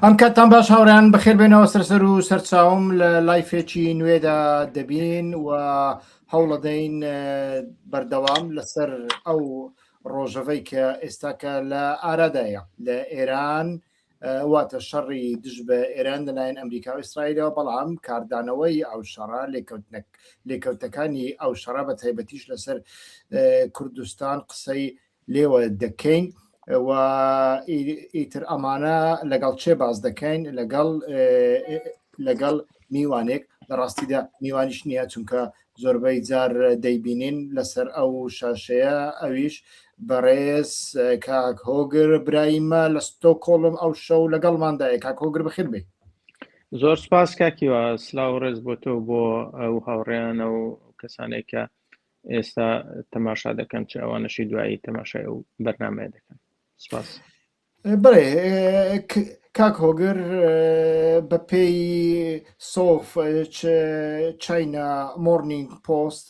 ئەم کاتتان باش هاوڕیان بەخێر بێنەوە سەرسەر و سەرچاوم لە لایفێکی نوێدا دەبین و هەوڵ دەین بەردەوام لەسەر ئەو ڕۆژەوەی کە ئێستاکە لە ئارادایە لە ئێران واتە شەڕی دژ بە ئێران لەلایەن ئەمریکا و ئیسرائیلەوە، بەڵام کاردانەوەی ئەو شەڕە لێکەوتەکانی ئەو شەڕە بە تایبەتیش لەسەر کوردستان قسەی لێوە دەکەین و ئیتر ئەمانە لەگەڵ چێ باز دەکەین لەگەڵ میوانێک لە ڕاستیدا میوانیش نییە، چونکە زۆربەی جار دەیبینین لەسەر ئەو شاشەیە ئەویش بەڕێز کاک هۆگر برایمە لە ستۆکۆڵم ئەو شەو لەگەڵماندایە. کاک هۆگر بەخێر بێ. زۆر سپاس کاکیوە، سلااو ڕێز بۆ تۆ بۆ ئەو هاوڕێیانە و کەسانێک کە ئێستا تەماشا دەکەن چ ئەوانەشی دوایی تەماشای ئەو بەرنامەیە دەکەن. سپاس. بڵێ کاک هۆگر بە پێی سۆف چاینا مۆرنینگ پۆست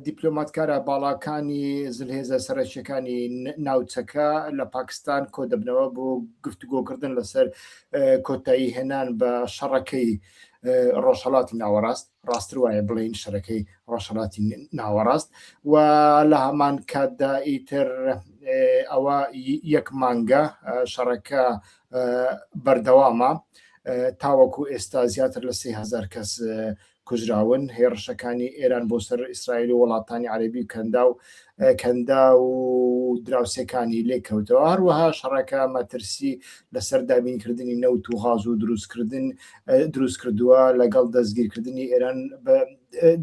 دیپلۆماتکارە باڵاکانی زلهێزە سەرەکیەکانی ناوچەکە لە پاکستان کۆ دەبنەوە بۆ گفتوگۆکردن لەسەر کۆتایی هێنان بە شەڕەکەی ڕۆژهەڵاتی ناوەڕاست، ڕاستتر وایە بڵین شەرەکەی ڕۆژهەڵاتی ناوەڕاست، و لە هەمان کاتدا ئیتر ئەوە یەک مانگە شەڕەکە بەردەوامە، تاوەکو ئێستا زیاتر لە 30,000 کەس کوژراون. هێرشەکانی ئێران بۆ سەر ئیسرائیل و وڵاتانی عەرەبی کەندا و دراوسەکانی لێکەوتەوە. هەروەها شەڕەکە مەترسی لەسەر دابینکردنی نەوت و غاز و دروست کردووە لەگەڵ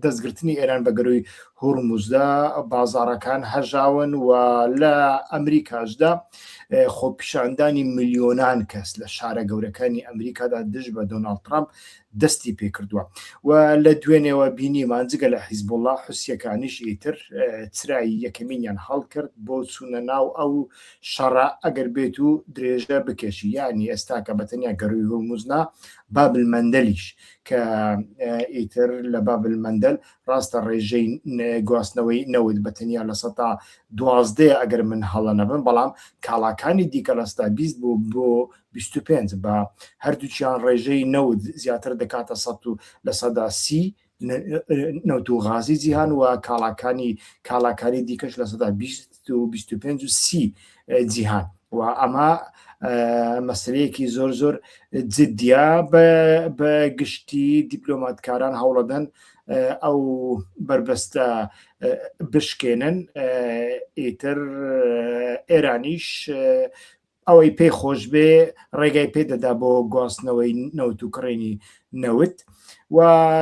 دەستگرتنی ئێران بە گەڕووی هورموزدا. بازاڕەکان هەژاون و لە ئەمریکاشدا خۆپیشاندانی ملیۆنان کەس لە شارە گەورەکانی ئەمریکادا دژ بە دۆناڵد ترامپ دەستی پێ کردووە و لە دوێنێەوە بینیمان جگە لە حیزبوڵڵا حوسیەکانیش ئیتر چرایی یەکەمینیان هەڵ کرد بۆ چوونە ناو ئەو شەڕە ئەگەر بێت و درێژە بکێشی، یعنی ئێستاکە بەتەنیا گەڕووی هورموزنا بابل مەندەلیش کە ئیتر لە بابل مەندەل ڕاستە ڕێژەی گواستنەوەی نەوت بەتەنیا لە 12 ئەگەر من هەڵە نەبم، بەڵام کاڵاکانی دیکە لەستا 20 بۆ 25 بە هەردووچیان ڕێژەی نەوت زیاتر دەکاتە 30 نەوت و غازی جیهان و کاڵاکانی دیکەش لە 20 و 25 و 30 جیهان. و ئەمە مەسلەیەکی زۆر جددیە بە گشتی دیپلۆماتکاران هەوڵەدەن ئەو بربەستە بشکێنن. ئیتر ئێرانیش ئەوەی پێی خۆش بێ ڕێگای پێدەدا بۆ گواستنەوەی نەوت و کڕێنی نەوت. و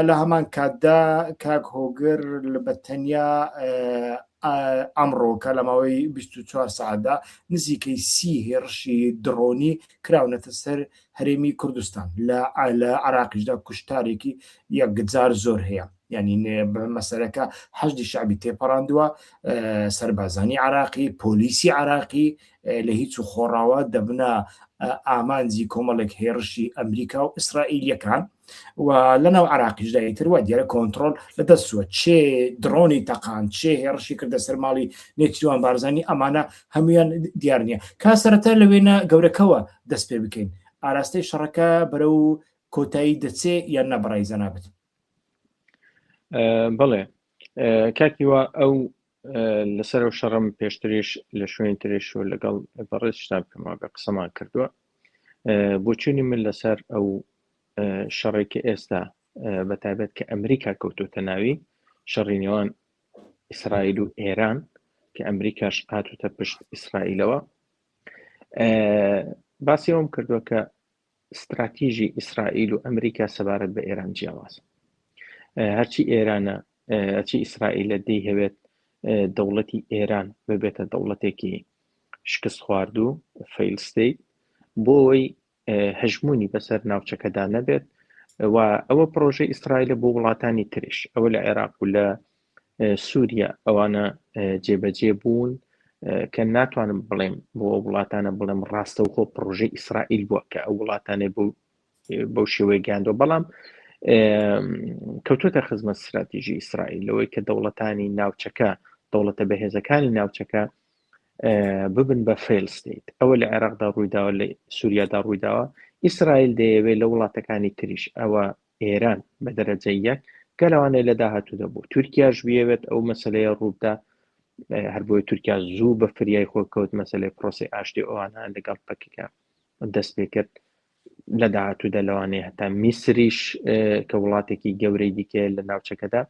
لە هەمان کاتدا کاک هۆگر بەتەنیا ئەمڕۆکە لە ماوەی 24 ساعتدا نزیکەی 30 هێرشی درۆنی کراونەتە سەر هەرێمی کوردستان. لە عێراقیشدا کوشتارێکی یەکجار زۆر هەیە، یعنی مەسەلەکە حەشدی شعبی تێپەڕاندووە، سەربازانی عێراقی، پۆلیسی عێراقی لە هیچ و خۆڕاوە دەبنە ئامانجی کۆمەڵێک هێرشی ئەمریکا و ئیسرائیلیەکان. و لەناو عێراقیشدا ئیتر وە دیارە کۆنتڕۆل لەدەستووە، چێ درۆنی تەقان، چێ هێرشی کردە سەر ماڵی نێچیروان بارزانانی، ئەمانە هەمویان دیار نییە. کا سەرەتا لە وێنە گەورەکەوە دەست پێ بکەین، ئاراستەی شەڕەکە بەرەو کۆتایی دەچێ یان نەبڕای زەنابێت؟ بڵێ کاکیوە، ئەو لەسەر ئەو شەڕم پێشتریش لە شوێن ترێش و لەگەڵ بەڕێز شتا بکەمەوە بە قسەمان کردووە. بۆچوونی من لەسەر ئەو شەڕێکی ئێستا بەتایبەت کە ئەمریکا کەوتوتە ناوی شەڕی نێوان ئیسرائیل و ئێران کە ئەمریکاش هاتوتە پشت ئیسرائیلەوە، باسی ئەوم کردووە کە استراتیژی ئیسرائیل و ئەمریکا سەبارەت بە ئێران جیاوازە. هەرچی ئێرانە هەرچی ئیسرائیلە دەیهەوێت دەوڵەتی ئێران ببێتە دەوڵەتێکی شکست خواردوو فەیل ستەیت بۆی هەژمونی بەسەر ناوچەکەدا نەبێت. و ئەوە پرۆژەی ئیسرائیلە بۆ وڵاتانی تریش، ئەوە لە عێراق و لە سووریا ئەوانە جێبەجێ بوون کە ناتوانم بڵێم بۆ وڵاتانە بڵێم ڕاستەوخۆ پرۆژەی ئیسرائیل بووە کە ئەو وڵاتانێ بەو شێوەیە گەیاندووە، بەڵام کەوتوتە خزمەت استراتیژی ئیسرائیل لەوەی کە دەوڵەتانی ناوچەکە، دەوڵەتە بەهێزەکانی ناوچەکە ببن بە فێل ستیت. ئەوە لە عێراقدا ڕوویداوە، لە سووریادا ڕوویداوە، ئیسرائیل دەیەوێت لە وڵاتەکانی تریش ئەوە ئێران بە دەرەجەی یەک کە لەوانەیە لە داهاتوو دەبوو تورکیاش بێوێت ئەو مەسلەیە ڕوودا هەر بۆی تورکیا زوو بە فریای خۆ کەوت مەسلەی پرۆسی ئاشتی ئەوانە لەگەڵ پەکیکە دەست پێ کرد لە داهاتوودا لەوانەیە هەتا میسریش کە وڵاتێکی گەورەی دیکە لە ناوچەکەدا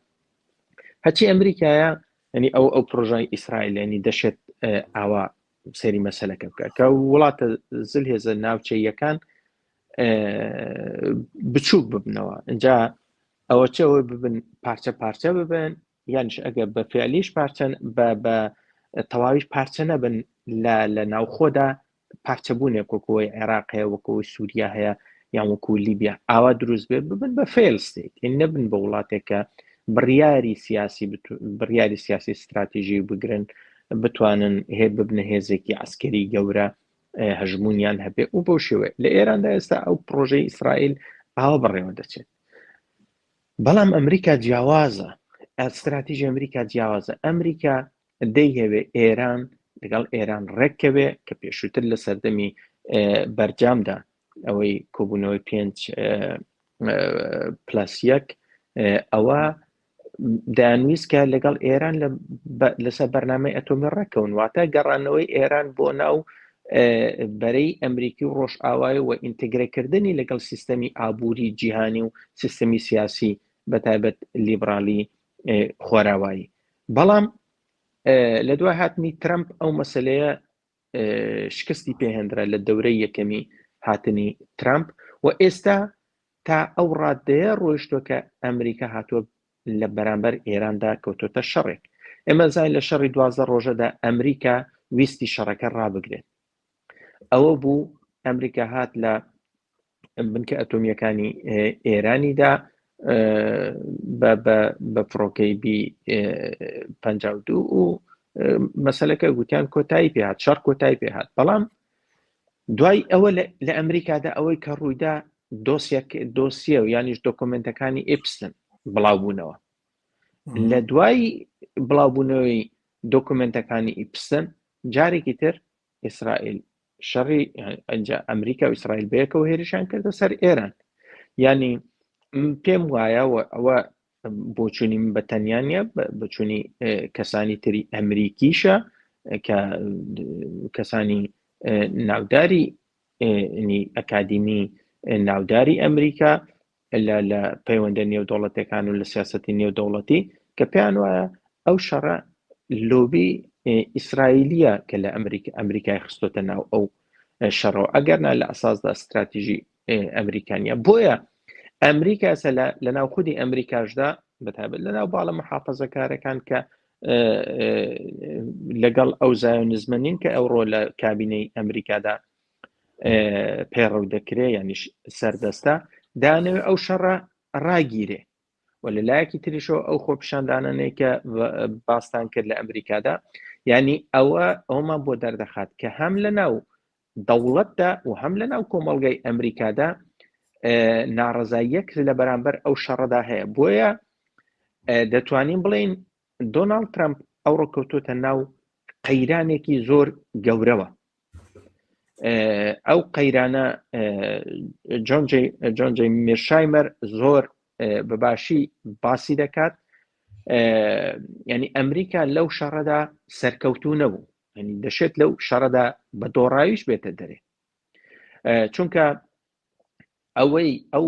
هەچی ئەمریکایە ینی ئەو پرۆژای ئیسرائیل ینی دەشێت ئاوا سەیری مەسەلەکە بکە کە وڵاتە زلهێزە ناوچەیەکان بچووک ببنەوە اینجا ئەوە چەوە ببن پارچە پارچە ببن یانش ئەگە بە فعلیش پارچە بە تەواویش پارچە نەبن لە ناوخۆدا پارچەبوونێک وەکوی عێراق هەیە وەکوی سووریا هەیە یان وەکو لیبیا ئاوا دروست بێت ببن بە فێل ستیت نەبن بە وڵاتێکە بڕیاری سیاسی استراتیژی بگرن بتوانن هێ ببنە هێزێکی عسکەری گەورە هەژمونیان هەبێ و بەو شێوەیە لە ئێراندا ئێستا ئەو پرۆژەی ئیسرائیل ئاوا بەڕێوە دەچێت بەڵام ئەمریکا جیاوازە ئەستراتیژی ئەمریکا جیاوازە ئەمریکا دەیهەوێ ئێران لەگەڵ ئێران ڕێککەوێ کە پێشووتر لە سەردەمی بەرجامدا ئەوەی کۆبوونەوەی 5+1 ئەوە دانویستکە لەگەڵ ئێران لەسەر بەرنامەی ئەتۆمی ڕێکەون واتە گەڕانەوەی ئێران بۆ ناو بەرەی ئەمریکی و ڕۆژ ئاوای و ئینتگرێکردنی لەگەڵ سیستەمی ئابووری جیهانی و سیستەمی سیاسی بەتایبەت لیبرالی خۆراوایی بەڵام لە دوای هاتنی ترامپ ئەو مەسلەیە شکستی پێهێنرا لە دەورەی یەکەمی هاتنی ترامپ و ئێستا تا ئەو ڕادەیە ڕۆیشتووە کە ئەمریکا هاتووە لە بەرامبەر ئێراندا کەوتۆتە شەڕێک ئێمە زای لە شەڕی 12 ڕۆژەدا ئەمریکا ویستی شەڕەکە ڕابگرێت ئەوە بوو ئەمریکا هات لە بنکە ئەتۆمیەکانی ئێرانیدا بە فڕۆکەی B-52 و مەسەلەکە گوتیان کۆتایی پێهات شەڕ کۆتایی پێهات بەڵام دوای ئەوە لە ئەمریکادا ئەوەی کە ڕوویدا دۆسیە و یانیش دۆکۆمنتەکانی ئێپستن بڵاوبوونەوە لە دوای بڵاوبوونەوەی دۆکومنتەکانی ئیپستن جارێکی تر ئیسرائیل شەڕی ئەنجا ئەمریکا و ئیسرائیل بەیەکەوە هێرشیان کردە سەر ئێران ینی پێم وایە ئەوە بۆچوونی من بەتەنیانە بچوونی کەسانی تری ئەمریکیشە کە کەسانی ناوداری ئەکادیمی ناوداری ئەمریکا لە پەیوەندە نێودەوڵەتەکان و لە سیاسەتی نێودەوڵەتی کە پێیان وایە ئەو شەڕە لۆبی ئیسرائیلیە کە لە ئەمریکای خستۆتە ناو ئەو شەڕەوە ئەگەرنا لە ئەساسدا استراتیژی ئەمریکانیە بۆیە ئەمریکا لە ناو خودی ئەمریکاشدا بەتابەت لە ناو باڵە محافەزەکارەکان کە لەگەڵ ئەو زایۆنیزمە نین کە ئەوڕۆ لە کابینەی ئەمریکادا پێڕەو دەکرێت یانیش سەردەستە دانەوێت ئەو شەڕە ڕاگیرێ و لە لایەکی تریشەوە ئەو خۆپیشاندانانەی کە باستان کرد لە ئەمریکادا ینی ئەومان بۆ دەردەخات کە هەم لە ناو دەوڵەتدا و هەم لە ناو کۆمەڵگەی ئەمریکادا ناڕەزاییەک لە بەرامبەر ئەو شەڕەدا هەیە بۆیە دەتوانین بڵین دۆناڵد ترامپ ئەو ڕۆکەوتۆتە ناو قەیرانێکی زۆر گەورەوە ئەو قەیرانە جۆن جێ میرشایمەر زۆر بەباشی باسی دەکات ینی ئەمریکا لەو شەڕەدا سەرکەوتوو نەبوو ینی دەشێت لەو شەڕەدا بە دۆڕاویش بێتە دەرێ چونکە ئەو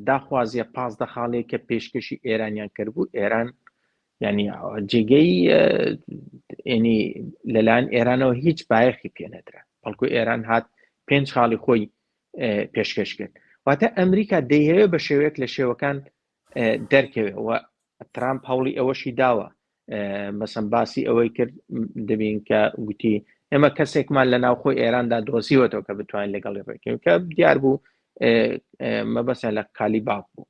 داخوازیە 15 خاڵەیە کە پێشکەشی ئێرانیان کردبوو ئێران ینی جێگەی ینی لەلایەن ئێرانەوە هیچ بایەخی پێ نەدرا بەڵکو ئێران هات 5 خاڵی خۆی پێشکەش کرد واتە ئەمریکا دەیهەوێت بە شێوەیەک لە شێوەکان دەرکەوێت و ترامپ هەوڵی ئەوەشی داوە مەسەن باسی ئەوەی کرد دەبین کە گوتی ئێمە کەسێکمان لە ناوخۆی ئێراندا دۆزیوەتەوە کە بتوانین لەگەڵی ڕێکەوە کە دیار بوو مەبەستیان لە کالیباف بوو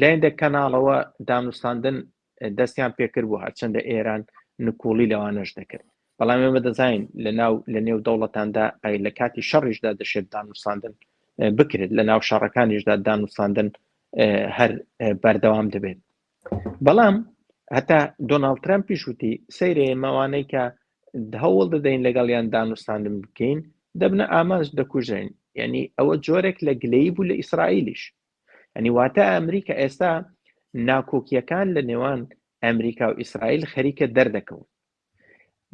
لایەندە کەناڵەوە دانوستاندن دەستیان پێکرد بوو هەرچەندە ئێران نکوڵی لەوانەش دەکرد بەڵام ئێمە دەزانین لە نێو دەوڵەتاندا لە کاتی شەڕیشدا دەشێت دانوستاندن بکرێت لە ناو شەڕەکانیشدا دانوستاندن هەر بەردەوام دەبێت بەڵام هەتا دۆناڵد ترامپیش وتی سەیرێ ماوانەی کە هەوڵ دەدەین لەگەڵیان دانوستاندن بکەین دەبنە ئامانج دەکوژێن یعنی ئەوە جۆرێک لە گلەیی بوو لە ئیسرائیلیش ینی واتە ئەمریکا ئێستا ناکۆکیەکان لە نێوان ئەمریکا و ئیسرائیل خەریکە دەردەکەون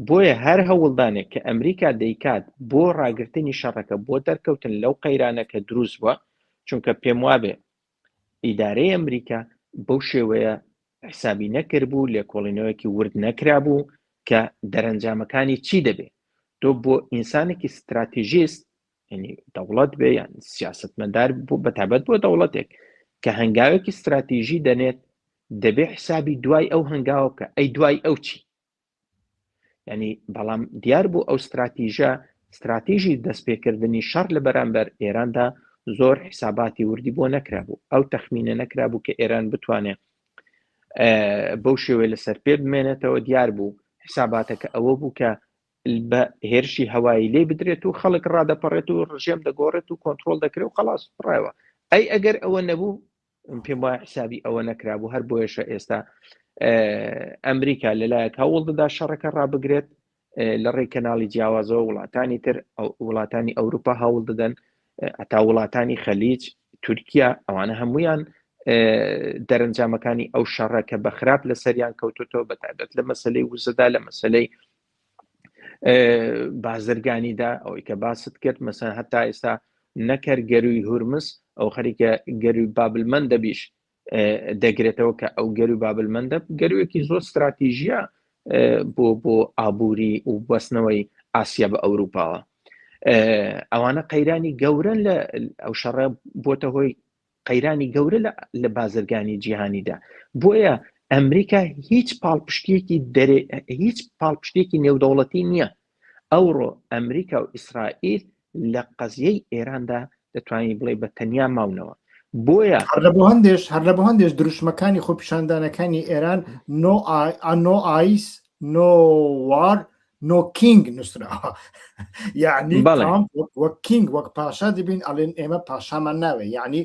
بۆیە هەر هەوڵدانێک کە ئەمریکا دەیکات بۆ ڕاگررتنی شەڕەکە بۆ دەرکەوتن لەو قەیرانەکە دروست بووە چونکە پێم وابێ ئیدارەی ئەمریکا بەو شێوەیە حسابی نەکردبوو لێکۆڵینەوەیەکی ورد نەکرابوو کە دەرەنجامەکانی چی دەبێت تۆ بۆ ئینسانێکی استراتیژیست ینی دەوڵەت بێ یان سیاستمەدار بوو بەتابەت بۆ دەوڵەتێک کە هەنگاوێکی استراتیژی دەنێت دەبێ حسابی دوای ئەو هەنگاوە بکە ئەی دوای ئەو چی ینی بەڵام دیار بوو ئەو استراتیژی دەستپێکردنی شەڕ لە بەرامبەر ئێراندا زۆر حساباتی وردی بۆ نەکرابوو ئەو تەخمینە نەکرابوو کە ئێران بتوانێت بەو شێوێ لەسەر پێ بمێنێتەوە دیار بوو حساباتەکە ئەوە بوو کە بە هێرشی هەوایی لێ بدرێت و خەڵک ڕادەپەڕێت و ڕژێم دەگۆڕێت و کۆنتترۆل دەکرێت و خلاص ڕایەوە ئەی ئەگەر ئەوە نەبوو پێم وایە حسابی ئەوە نەکرابوو هەر بۆیەشە ئێستا ئەمریکا لەلایەک هەوڵ دەدا شەڕەکە ڕابگرێت لە ڕێی کەناڵی جیاوازەوە وڵاتانی تر وڵاتانی ئەوروپا هەوڵ دەدەن ئەتا وڵاتانی خەلیج تورکیا ئەوانە هەمویان دەرەنجامەکانی ئەو شەڕە کە بە خراپ لە سەریان کەوتوتەوە بەتابەت لە مەسلەی وزەدا لە مەسلەی بازرگانیدا ئەوەی کە باست کرد مەسەن هەتا ئێستا نەکرد گەروی هورمز ئەو خەریکە گەروی بابلمەند دەبیش دەگرێتەوە کە ئەو گەروی بابلمەندە گەروێکی زۆر استراتیژیە بۆ ئابووری و بەستنەوەی ئاسیا بە ئەوروپاوە ئەوانە قەیرانی گەورن لە ئەو شەڕە بۆتە هۆی قەیرانی گەورە لە بازرگانی جیهانیدا بۆیە ئەمریکا هیچ پاڵپشتێکی نێودەوڵەتی نییە ئەوڕۆ ئەمریکا و ئیسرائیل لە قەزیەی ئێراندا دەتوانانی بڵێ بە تەنیا ماونەوە بۆیە هەر لە بۆ هەندێش دروشمەکانی خۆپیشاندانەکانی ئێران نۆ ئایس نۆ وار نۆ کینگ نووسراوە یعنی وەک کینگ وەک پاشا دەبین ئەڵێن ئێمە پاشامان ناوێ یعنی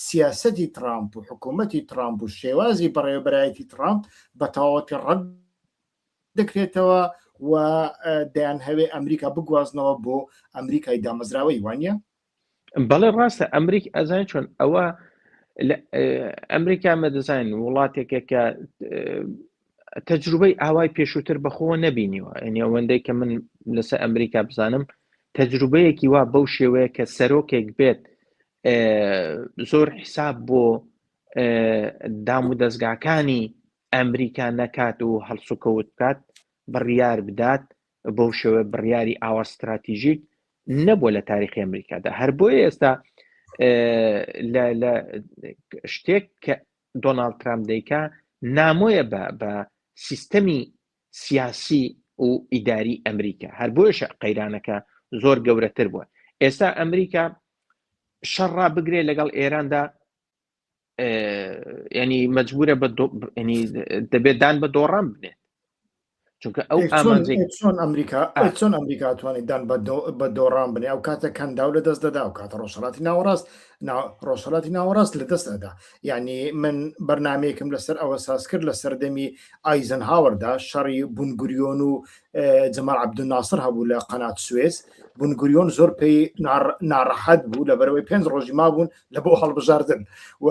سیاسەتی ترامپ و حکوومەتی ترامپ و شێوازی بەڕێوەبەرایەتی ترامپ بە تەواوەتی ڕەت دەکرێتەوە و دەیان هەوێ ئەمریکا بگوازنەوە بۆ ئەمریکای دامەزراوەی وانە بەڵێ ڕاستە ئەمریکا ئەزان چۆن ئەوە ئەمریکا مەدەزان وڵاتێکێکە تەجروبەی ئاوای پێشووتر بەخۆ نەبینیوە ئەنی ئەوەندەی کە من لەسەر ئەمریکا بزانم تەجروبەیەکی وا بەو شێوەیە کە سەرۆکێک بێت زۆر حساب بۆ دام و دەستگاکانی ئەمریکا نەکات و هەڵسوکەوت بکات بڕیار بدات بەو شێوە بڕیاری ئاوا استراتیژیک نەبووە لە تاریخی ئەمریکادا هەر بۆیە ئێستا لە شتێک کە دۆناڵد ترامپ دەیکا نامۆیە بە سیستەمی سیاسی و ئیداری ئەمریکا هەر بۆیەشە قەیرانەکە زۆر گەورەتر بووە ئێستا ئەمریکا شەڕا بگرێت لەگەڵ ئێراندا ینی مەجبورە دەبێت دان بە دۆڕان بنێت چونکە ئەو چۆن ئەمریکا توانێت دان بە دۆڕان بنێ ئەو کاتە کەنداو لە دەست دەدا و کاتە ڕۆژهەڵاتی ناوەڕاست لە دەست دەدا یعنی من بەرنامەیەکم لەسەر ئەوە ساز کرد لە سەردەمی ئایزن هاوەردا شەڕی بونگوریۆن و جەمال عەبدولناسر هەبوو لە قەنات سوێز بونگوریۆن زۆر پێی ناڕەحەت بوو لەبەرەوەی 5 ڕۆژی مابوون لە بۆ هەڵبژاردن و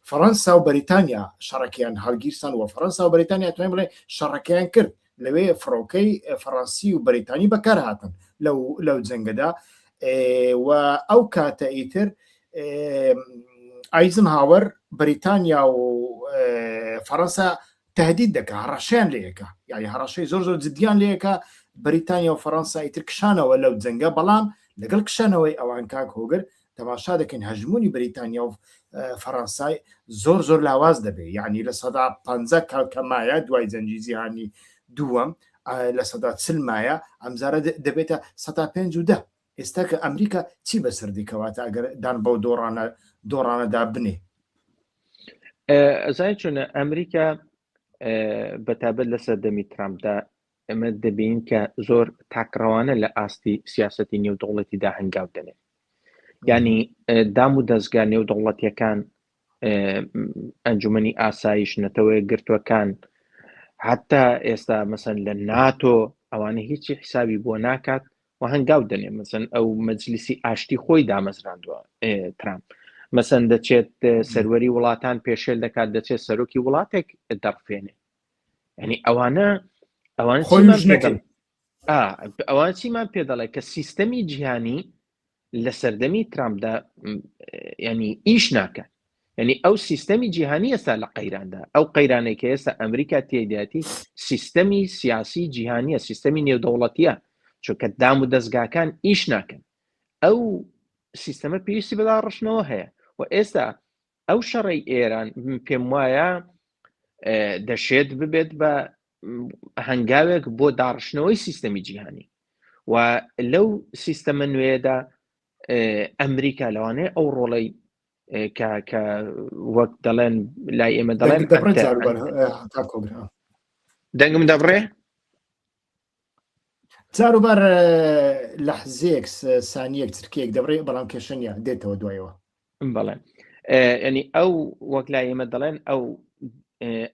فەڕەنسا و بەریتانیا شەڕەکەیان هەڵگیرسان و فەڕەنسا و بەریتانیا توانین بڵێ شەڕەکەیان کرد لەوێ فڕۆکەی فەڕەنسی و بەریتانی بەکار هاتن لەو جەنگەدا و ئەو کاتە ئیتر ئایزن هاوەر بەریتانیا و فەڕەنسا تهدید دەکە هەڕەشیان لەیەکە یعنی هەڕەشەی زۆر جدیان لەیەکە بەریتانیا و فەڕەنسا ئیتر کشانەوە لەو جەنگە بەڵام لەگەڵ کشانەوەی ئەوان کاک هۆگر تەماشا دەکەین هەژمونی بەریتانیا و فەڕەنسای زۆر لاواز دەبێت یعنی لە سەدا 50 کەمایە دوای جەنگی جیهانی دووەم لە سەدا 40 مایە ئەمجارە دەبێتە 150 ئێستا کە ئەمریکا چی بەسەردی کەواتە ئەگەر دان بەو دۆڕانەدا بنێ ئەزای چونە ئەمریکا بەتابەت لە سەردەمی ترامپدا ئەمە دەبین کە زۆر تاکڕەوانە لە ئاستی سیاسەتی نێودەوڵەتیدا هەنگاو دەنێت ینی دام و دەستگا نێودەوڵەتیەکان ئەنجومەنی ئاسایش نەتەوەی گرتوەکان حتا ئێستا مەسەن لە ناتۆ ئەوانە هیچی حسابی بۆ ناکات و هەنگاو دەنێ مەسەن ئەو مەجلیسی ئاشتی خۆی دامەزراندووە ترامپ مەسەن دەچێت سەروەری وڵاتان پێشێل دەکات دەچێت سەرۆکی وڵاتێک دەڕفێنێ ینی ئەوانە چیمان پێ دەڵێ کە سیستەمی جیهانی لە سەردەمی ترامپدا ینی ئیش ناکەن ینی ئەو سیستەمی جیهانی ئێستا لە قەیراندا ئەو قەیرانەی کە ئێستا ئەمریکا تێداتی سیستەمی سیاسی جیهانیە سیستەمی نێودەوڵەتیە چونکە دام و دەستگاکان ئیش ناکەن ئەو سیستەمە پێویستی بەدا ڕشنەوە هەیە و ئێستا ئەو شەڕی ئێران پێم وایە دەشێت ببێت بە هەنگاوێک بۆ داڕشنەوەی سیستەمی جیهانی و لەو سیستەمە نوێدا ئەمریکا لەوانەیە ئەو ڕۆڵەی کە وەک دەڵێن لای ئێمە دەڵێن دەنگم دەبڕێ جاروبار لەحزەیەک سانیەک چرکێک دەبڕێ بەڵام کێشەنیە دێتەوە دوایەوە بەڵێ ینی ئەو وەک لای ئێمە دەڵێن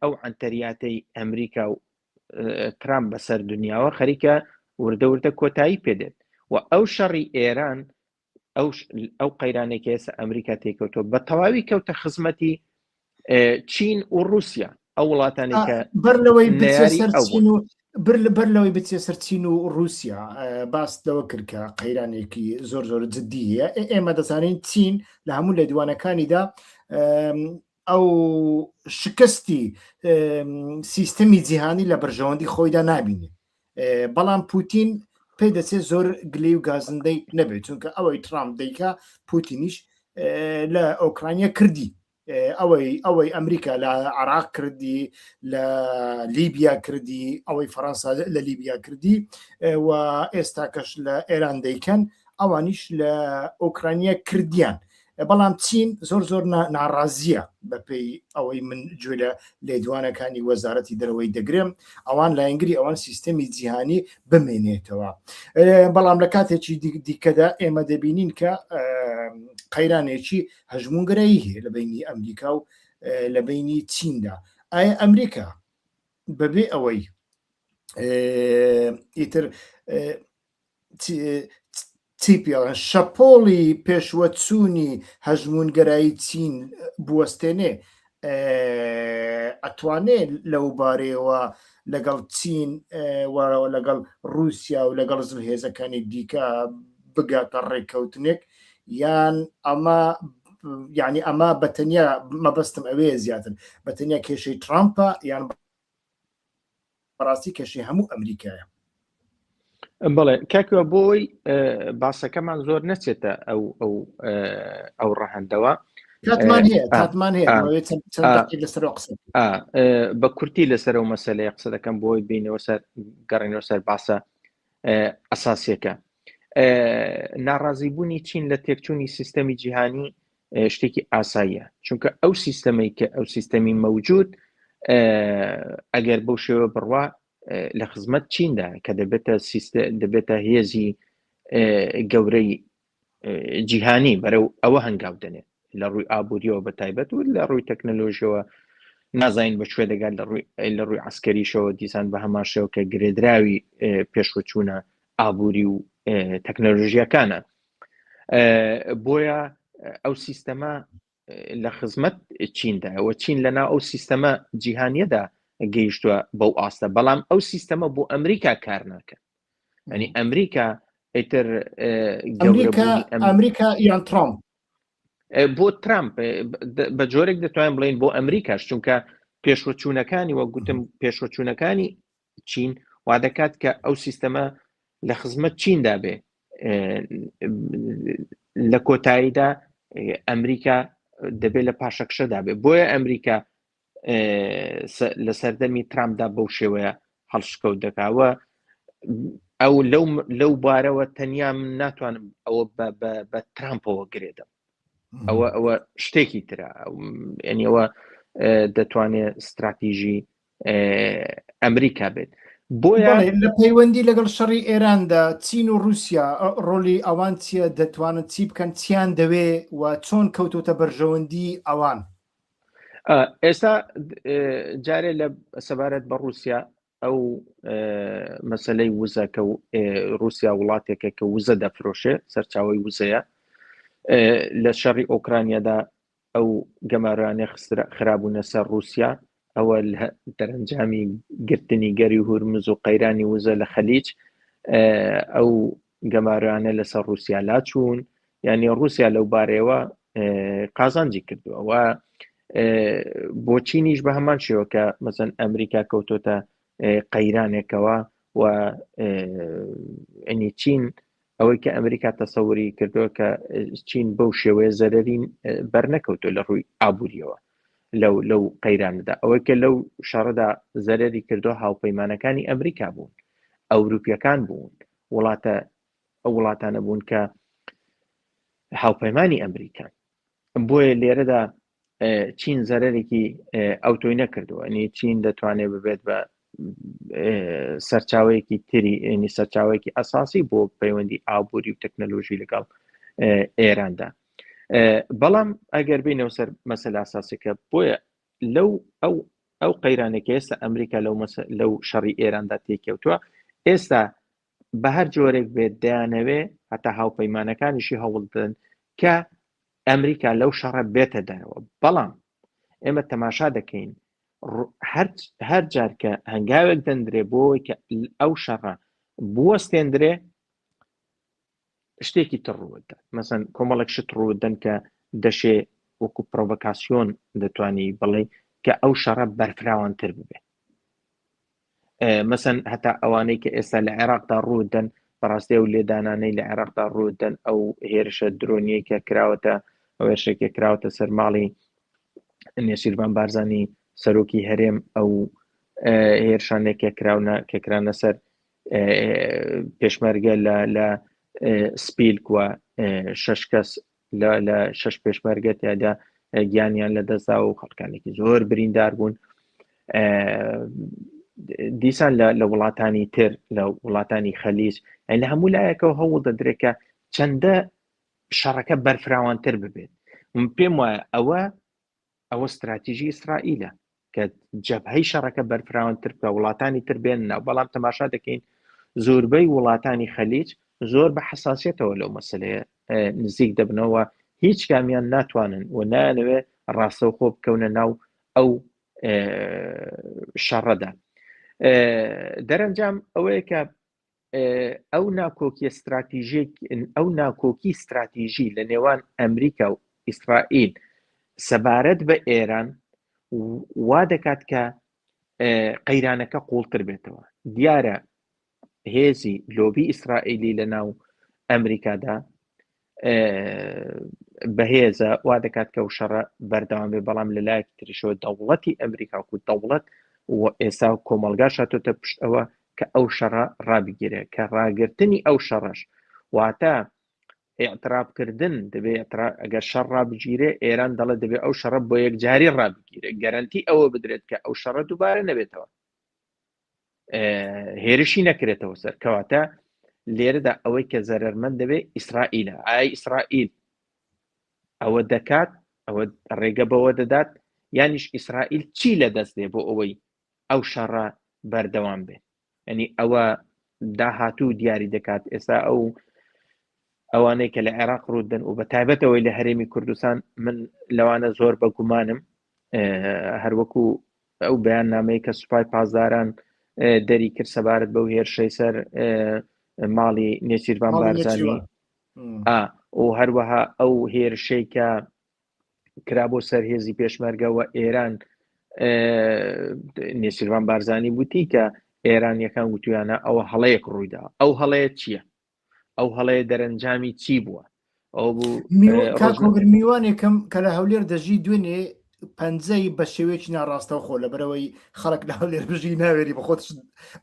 ئەو ئەنتەریاتەی ئەمریکا و ترامپ بەسەر دنیاوە خەریکە وردە کۆتایی پێدێت و ئەو شەڕی ئێران ئەو قەیرانێکی ئێستا ئەمریکا تێکەوتۆ بە تەواوی کەوتە خزمەتی چین و رووسیا ئەو وڵاتانی کە بەر لەوەی بچێ سەر چین و رووسیا باس لەوە کرد کە قەیرانێکی زۆر جددیە ئێمە دەزانین چین لە هەموو لە دیوانەکانیدا ئەو شکستی سیستەمی جیهانی لە بەرژەوەندی خۆیدا نابینێ بەڵام پوتین پێی دەچێت زۆر گلەی و گازندەی نەبێت چونکە ئەوەی ترامپ دەیکا پوتینیش لە ئۆکرانیا کردی ئەوەی ئەمریکا لە عێراق کردی لە لیبیا کردی ئەوەی فەڕەنسا لە لیبیا کردی و ئێستا کەش لە ئێران دەیکەن ئەوانیش لە ئۆکرانیا کردیان بەڵام چین زۆر ناڕازیە بەپێی ئەوەی من گوێ لە لێدوانەکانی وەزارەتی دەرەوەی دەگرم ئەوان لایەنگری ئەوان سیستەمی جیهانی بمێنێتەوە بەڵام لە کاتێکی دیکەدا ئێمە دەبینین کە قەیرانێکی هەژمونگەرایی هەیە لە بینی ئەمریکا و لە بینی چیندا ئایا ئەمریکا بەبێ ئەوەی ئیتر شەپۆڵی پێشوەچوونی هەژمونگەرایی چین بوەستێنێ ئەتوانێت لەو بارەیەوە لەگەڵ چین لەگەڵ رووسیا و لەگەڵ زڵهێزەکانی دیکە بگاتە ڕێککەوتنێک یان ئەمە بەتەنیا مەبەستم ئەوەیە زیاتر بەتەنیا کێشەی ترامپە یان بەڕاستی کێشەی هەموو ئەمریکایە بەڵێ کاکوە بۆی باسەکەمان زۆر نەچێتە ئەو ڕەهەندەوە کاتمان هەیە لەسەر قسە بە کورتی لەسەر ئەو مەسەلەیە قسە دەکەم بۆی بینەوە سەر گەڕینەوە سەر باسە ئەساسیەکە ناڕازیبوونی چین لە تێکچوونی سیستەمی جیهانی شتێکی ئاساییە چونکە ئەو سیستەمەی کە ئەو سیستەمی مەوجود ئەگەر بەو شێوە بڕوا لە خزمەت چیندا کە دەبێتە هێزی گەورەی جیهانی بەرەو ئەوە هەنگاو دەنێت لە ڕووی ئابوووریەوە بە تایبەت و لە ڕووی تەکنەلۆژیەوە نازانین بەکوێ دەگات لە ڕووی عسکەریشەوە دیسان بە هەمان شێوە کە گرێدراوی پێشوەچوونە ئابووری و تەکنەلۆژیەکانە بۆیە ئەو سیستەمە لە خزمەت چینداەوە چین لەنا ئەو سیستەمە جیهانیەدا گەیشتووە بەو ئاستە بەڵام ئەو سیستەمە بۆ ئەمریکا کار ناکەن ینی ئەمریکا ئیتر ئەمریکا یان ترامپ بۆ ترامپ بە جۆرێک دەتوانین بڵین بۆ ئەمریکاش چونکە پێشوەچوونەکانی وە گوتم پێشوەچوونەکانی چین وا دەکات کە ئەو سیستەمە لە خزمەت چیندا بێ لە کۆتاییدا ئەمریکا دەبێت لە پاشەکشەدا بێ بۆیە ئەمریکا لە سەردەمی ترامپدا بەو شێوەیە هەڵشکەوت دەکاوە ئەو لەو بارەوە تەنیا من ناتوانم ئەوە بە ترامپەوە گرێدەم ئەوە شتێکی ترە ئەنیەوە دەتوانێت استراتیژی ئەمریکا بێت بۆیە لە پەیوەندی لەگەڵ شەڕی ئێراندا چین و رووسیا ڕۆلی ئەوان چیە دەتوانن چی بکەن چیان دەوێ و چۆن کەوتوتە بەرژەوەندی ئەوان ئێستا جارێ لە سەبارەت بە رووسیا ئەو مەسلەی وزە کە رووسیا وڵاتێکە کە وزە دەفرۆشێ سەرچاوی وزەیە لە شەڕی ئۆکرانیادا ئەو گەمارانێ خراببوونە سەر رووسیا ئەوە دەرەنجامی گرتنی گەری هورمز و قەیرانی وزە لە خەلیج ئەو گەمارانە لەسەر رووسیا لاچوون یعنی رووسیا لەو بارەوە قازانجی کردووە بۆ چینیش بە هەمان شێوە کە مەسەن ئەمریکا کەوتۆتە قەیرانێکەوە و ئەنی چین ئەوەی کە ئەمریکا تەسەوری کردووە کە چین بەو شێوەیە زەرەرین بەرنەکەوتۆ لە ڕووی ئابوووریەوە لەو قەیراندا ئەوەی کە لەو شەڕدا زەرەری کردو هاوپەیمانەکانی ئەمریکا بوون ئەوروپیەکان بوون ئەو وڵاتانە بوون کە هاوپەیمانی ئەمریکان بۆیە لێرەدا چین زەرەرێکی ئەوتۆی نەکردووە ئەنی چین دەتوانێت ببێت بە سەرچاوەیەکی تری ئەنی سەرچاوەیەکی ئەساسی بۆ پەیوەندی ئابووری و تەکنەلۆژی لەگەڵ ئێراندا بەڵام ئەگەر بینەوە سەر مەسەلە ئاساسیکە بۆیە ئەو قەیرانێکە ئێستا ئەمریکا لەو شەڕی ئێراندا تێکەوتووە ئێستا بە هەر جۆرێک بێت دەیانەوێ هەتا هاوپەیمانەکانیشی هەوڵ بدەن کە ئەمریکا لەو شەڕە بێتە دەرەوە بەڵام ئێمە تەماشا دەکەین هەر جار کە هەنگاوێک دەندرێ بۆی کە ئەو شەڕە بوەستێندرێ شتێکی تر ڕوودە مەسەن کۆمەڵێک شت ڕوودەن کە دەشێ وەکو پرۆڤۆکاسیۆن دەتوانی بڵێ کە ئەو شەڕە بەرفراوانتر ببێ مەسەن هەتا ئەوانەی کە ئێستا لە عێراقدا ڕوودەن بەڕاستی ئەو لێدانانەی لە عێراقدا ڕوودەن ئەو هێرشە درۆنیە کە کراوەتە ئەو هێرشێکە کراوەتە سەر ماڵی نێچیروان بارزانی سەرۆکی هەرێم ئەو هێرشانێکە کە کرانە سەر پێشمەرگە لە سپیلک وە 6 کەس لە 6 پێشمەرگە تیادا گیانیان لە دەستا و خەڵکانێکی زۆر بریندار بوون دیسان لە وڵاتانی تر لە وڵاتانی خەلیج لە هەموو لایەکەوە هەوڵ دەدرێت کە چەندە شەڕەکە بەرفراوانتر ببێت پێم وایە ئەوە استراتیژی ئیسرائیلە کە جەبهەی شەڕەکە بەرفراوانتر بکە وڵاتانی تر بێن ناو بەڵام تەماشا دەکەین زۆربەی وڵاتانی خەلیج زۆر بە حساسیتەوە لەو مەسلەیە نزیک دەبنەوە هیچ کامیان ناتوانن و نانەوێ ڕاستەوخۆ بکەونە ناو ئەو شەڕەدا دەرەنجام ئەوەیە کە ئەو ناکۆکی استراتیژی لە نێوان ئەمریکا و ئیسرائیل سەبارەت بە ئێران وا دەکات کە قەیرانەکە قوڵتر بێتەوە دیارە هێزی لۆبی ئیسرائیلی لە ناو ئەمریکادا بەهێزە وا دەکات کە و شەڕە بەردەوام بێ بەڵام لە لایەکی تریشەوە دەوڵەتی ئەمریکا و دەوڵەت و ئێستا کۆمەلگا شاتۆتە پشت ئەوە کە ئەو شەڕە ڕابگیرێ کە ڕاگررتنی ئەو شەڕەش واتە ئێعترابکردن دەبێت ئەگەر شەڕ ڕابگیرێ ئێران دەڵێت دەبێت ئەو شەڕە بۆ یەکجاری ڕابگیرێ گەرانتی ئەوە بدرێت کە ئەو شەڕە دووبارە نەبێتەوە هێرشی نەکرێتەوە سەر کەواتە لێرەدا ئەوەی کە زەرەرمەند دەبێت ئیسرائیلە ئای ئیسرائیل ئەوە دەکات ئەوە ڕێگە بەوە دەدات یانیش ئیسرائیل چی لە دەست دێ بۆ ئەوەی ئەو شەڕە بەردەوام بێت ینی ئەوە داهاتوو دیاری دەکات ئێستا ئەوانەی کە لە عێراق ڕوودن و بە تایبەتەوەی لە هەرێمی کوردستان من لەوانە زۆر بەگومانم هەروەکو ئەو بەیان نامەیە کە سوپای پازداران دەری کرد سەبارەت بەو هێرشەی سەر ماڵی نێچیروان بارزانی و هەروەها ئەو هێرشەی کە کرا بۆ سەر هێزی پێشمەرگەوە ئێران نێچیروان بارزانی وتی کە ئێرانیەکان وتویانە ئەوە هەڵەیەک ڕوویدا ئەو هەڵەیە چییە ئەو هەڵەیە دەرەنجامی چی بووە ئەو میوانێکم کە لە هەولێر دەژی دوێنێ پەنجەی بە شێوەیەکی ناڕاستەوە خۆ لە بەرەوەی خەڵک لە هەولێر بژی ناوێری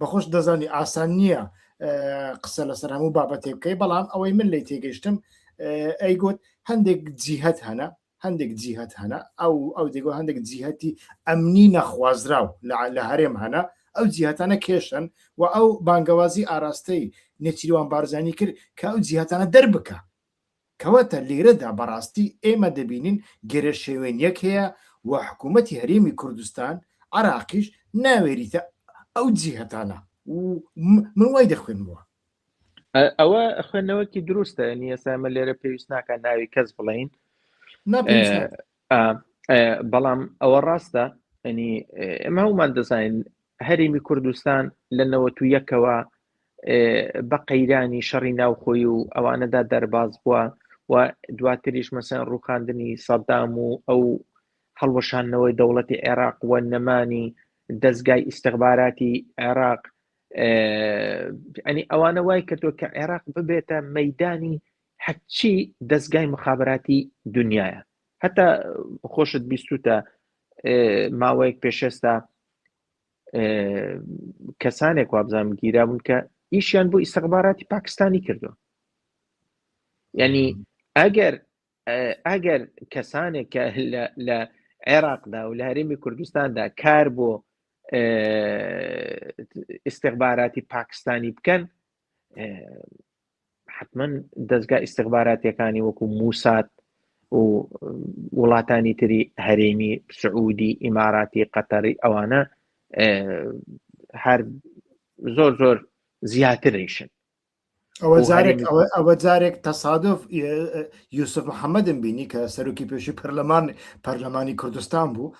بەخۆش دەزانی ئاسان نییە قسە لەسەر هەموو بابەتێ بکەی بەڵام ئەوەی من لی تێگەیشتم ئەیگوت هەندێک جیهەت هەنە ئەو دەگوت هەندێک جیهەتی ئەمنی نەخوازراو لە هەرێم هەنە ئەو جیهەتانە کێشن و ئەو بانگەوازی ئاراستەی نێچیروان بارزانی کرد کە ئەو جیهەتانە دەربکە کەواتە لێرەدا بەڕاستی ئێمە دەبینین گەرە شێوێنیەک هەیە و حکوومەتی هەرێمی کوردستان عێراقیش ناوێریتە ئەو جیهەتانە من وای دەخوێنەوە ئەوە خوێندنەوەکی دروستە ئێستا لێرە پێویست ناکە ناوی کەس بڵین بەڵام ئەوە ڕاستە ئێمە هەومان دەزانین هەرێمی کوردستان لە 91ەوە بە قەیرانی شەڕی ناوخۆی و ئەوانەدا دەرباز بووە و دواتریش مەسەن ڕووخاندنی سەدام و ئەو هەڵوەشانەوەی دەوڵەتی عێراق و نەمانی دەستگای ئیستیخباراتی عێراق ئەوانە وای کردووە کە عێراق ببێتە مەیدانی حەچی دەستگای مخابراتی دنیاە هەتا خۆشت بیستوتە ماوەیەک پێشێستا کەسانێک وابزانم گیرا بوون کە ئیشیان بۆ ئیستیخباراتی پاکستانی کردووە یعنی ئەگەر کەسانێک کە لە عێراقدا و لە هەرێمی کوردستاندا کار بۆ ئیستیخباراتی پاکستانی بکەن حتمما دەستگا ئیستیخباراتیەکانی وەکو موسات و وڵاتانی تری هەرێمی سعودی ئیماراتی قەتەری ئەوانە هەر زۆر زیاتریشن ئەوە جارێک تەسادف یوسف محەممەدم بینی کە سەرۆکی پێشی پەرلەمانی کوردستان بوو